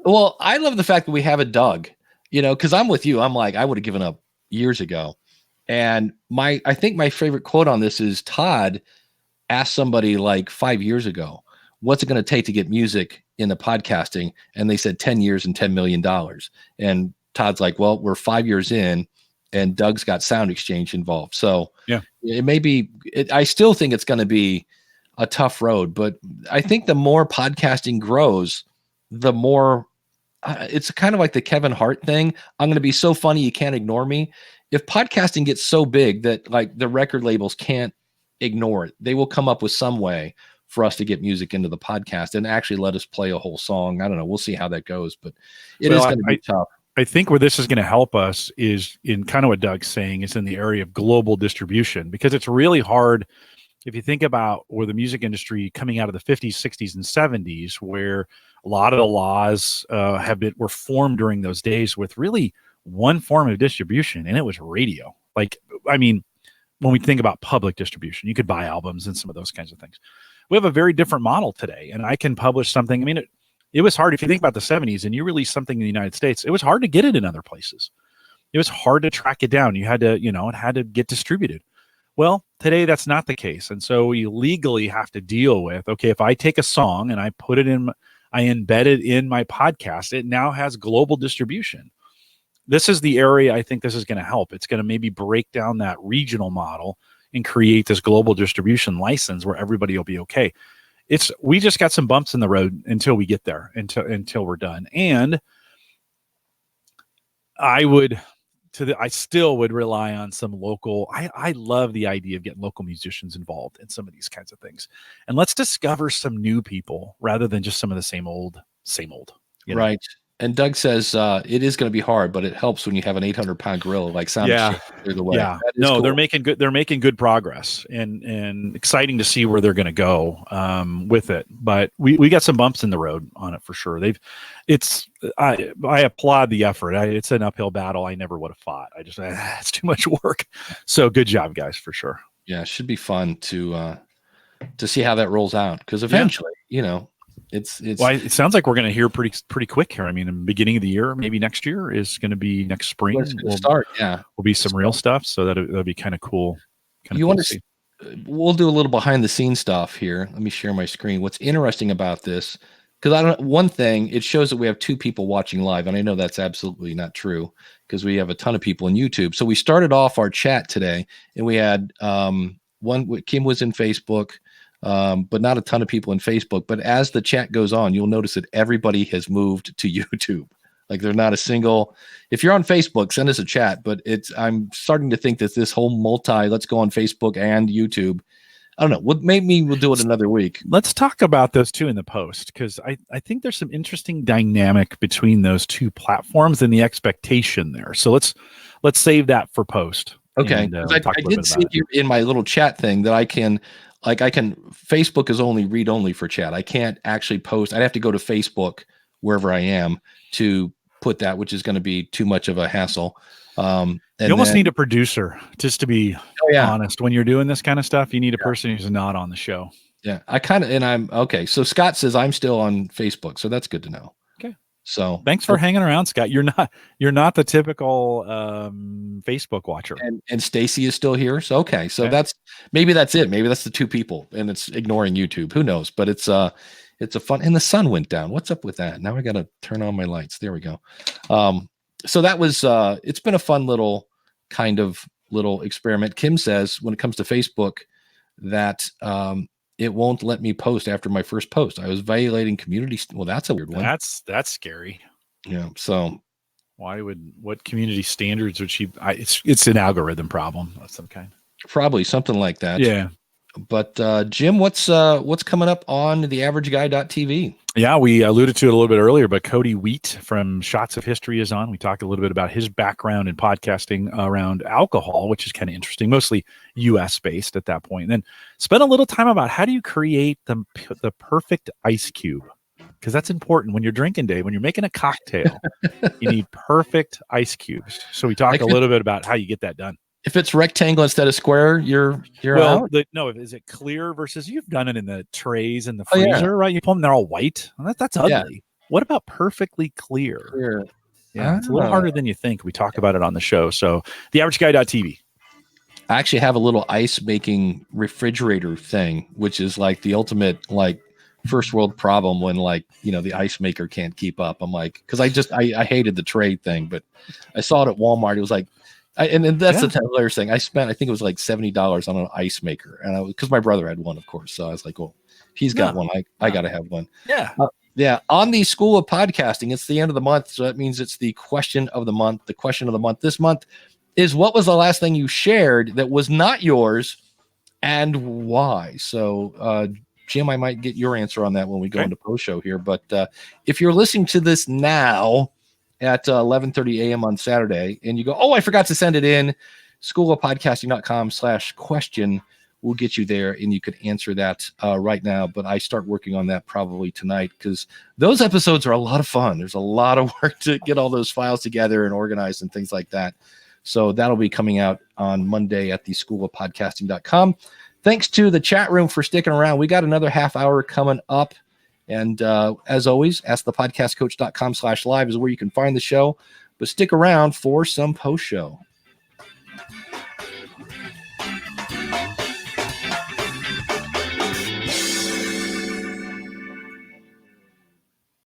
Well, I love the fact that we have a Doug, because I'm with you. I'm like, I would have given up years ago. And I think my favorite quote on this is Todd asked somebody like 5 years ago, what's it going to take to get music into podcasting? And they said 10 years and $10 million. And Todd's like, well, we're 5 years in, and Doug's got Sound Exchange involved. So it may be, I still think it's going to be a tough road, but I think the more podcasting grows, the more it's kind of like the Kevin Hart thing. I'm going to be so funny, you can't ignore me. If podcasting gets so big that like the record labels can't ignore it, they will come up with some way for us to get music into the podcast and actually let us play a whole song. I don't know. We'll see how that goes, but it is going to be tough. I think where this is going to help us is in kind of what Doug's saying, is in the area of global distribution, because it's really hard. If you think about where the music industry coming out of the 50s, 60s, and 70s, where a lot of the laws were formed during those days with really one form of distribution, and it was radio. Like, I mean, when we think about public distribution, you could buy albums and some of those kinds of things. We have a very different model today, and I can publish something. I mean, it was hard. If you think about the 70s and you release something in the United States, it was hard to get it in other places. It was hard to track it down. You had to, it had to get distributed. Well, today that's not the case. And so we legally have to deal with, okay, if I take a song and I put it in, I embed it in my podcast, it now has global distribution. This is the area I think this is going to help. It's going to maybe break down that regional model and create this global distribution license where everybody will be okay. We just got some bumps in the road until we get there, until we're done. And I still would rely on some local. I love the idea of getting local musicians involved in some of these kinds of things. And let's discover some new people rather than just some of the same old. Right. And Doug says it is going to be hard, but it helps when you have an 800-pound gorilla like sound. Yeah. The way. Yeah. No, cool. They're making good progress, and exciting to see where they're going to go with it. But we got some bumps in the road on it for sure. I applaud the effort. It's an uphill battle. I never would have fought. It's too much work. So good job, guys, for sure. Yeah. It should be fun to see how that rolls out. Because eventually, it sounds like we're going to hear pretty quick here. I mean, in the beginning of the year, maybe next year is going to be next spring. Will be some real stuff. So that'll be kind of cool. We'll do a little behind the scenes stuff here. Let me share my screen. What's interesting about this, because one thing, it shows that we have 2 people watching live, and I know that's absolutely not true because we have a ton of people in YouTube. So we started off our chat today, and we had Kim was in Facebook. But not a ton of people in Facebook. But as the chat goes on, you'll notice that everybody has moved to YouTube. Like they're not a single. If you're on Facebook, send us a chat. But I'm starting to think that this whole let's go on Facebook and YouTube. I don't know. Maybe we'll do it another week. Let's talk about those two in the post, because I think there's some interesting dynamic between those two platforms and the expectation there. So let's save that for post. Okay. I did see you in my little chat thing that I can. Facebook is only read only for chat. I can't actually post. I'd have to go to Facebook wherever I am to put that, which is going to be too much of a hassle. You almost need a producer, just to be honest. When you're doing this kind of stuff, you need a person who's not on the show. Yeah, I'm okay. So Scott says I'm still on Facebook, so that's good to know. Okay. So thanks for hanging around, Scott. You're not the typical Facebook watcher. And Stacy is still here. So okay. So maybe that's it. Maybe that's the 2 people, and it's ignoring YouTube. Who knows? But it's a fun. And the sun went down. What's up with that? Now I got to turn on my lights. There we go. So that was it's been a fun little experiment. Kim says when it comes to Facebook that it won't let me post after my first post. I was violating community. Well, that's a weird one. That's scary. Yeah. So what community standards would she? It's an algorithm problem of some kind. Probably something like that. Yeah. But Jim, what's coming up on theaverageguy.tv? Yeah, we alluded to it a little bit earlier, but Cody Wheat from Shots of History is on. We talked a little bit about his background in podcasting around alcohol, which is kind of interesting, mostly U.S. based at that point. And then spent a little time about how do you create the perfect ice cube, because that's important when you're drinking, Dave. When you're making a cocktail, you need perfect ice cubes. So we talked a little bit about how you get that done. If it's rectangle instead of square, you're out. Is it clear versus you've done it in the trays in the freezer, right? You pull them, they're all white. That's ugly. Yeah. What about perfectly clear? Yeah, it's a little harder than you think. We talk about it on the show. So theaverageguy.tv. I actually have a little ice making refrigerator thing, which is like the ultimate first world problem when the ice maker can't keep up. I'm like, because I hated the tray thing, but I saw it at Walmart. It was like. And that's the hilarious thing. I spent, I think it was like $70 on an ice maker, and because my brother had one, of course. So I was like, well, he's got one. I got to have one. Yeah. On the School of Podcasting, it's the end of the month, so that means it's the question of the month. The question of the month this month is, what was the last thing you shared that was not yours, and why? So, Jim, I might get your answer on that when we go into post show here. But if you're listening to this now at 11:30 a.m. on Saturday, and you go, oh, I forgot to send it in, schoolofpodcasting.com/question will get you there, and you could answer that right now. But I start working on that probably tonight, because those episodes are a lot of fun. There's a lot of work to get all those files together and organized and things like that. So that'll be coming out on Monday at the schoolofpodcasting.com. Thanks to the chat room for sticking around. We got another half hour coming up. And as always, askthepodcastcoach.com/live is where you can find the show. But stick around for some post show.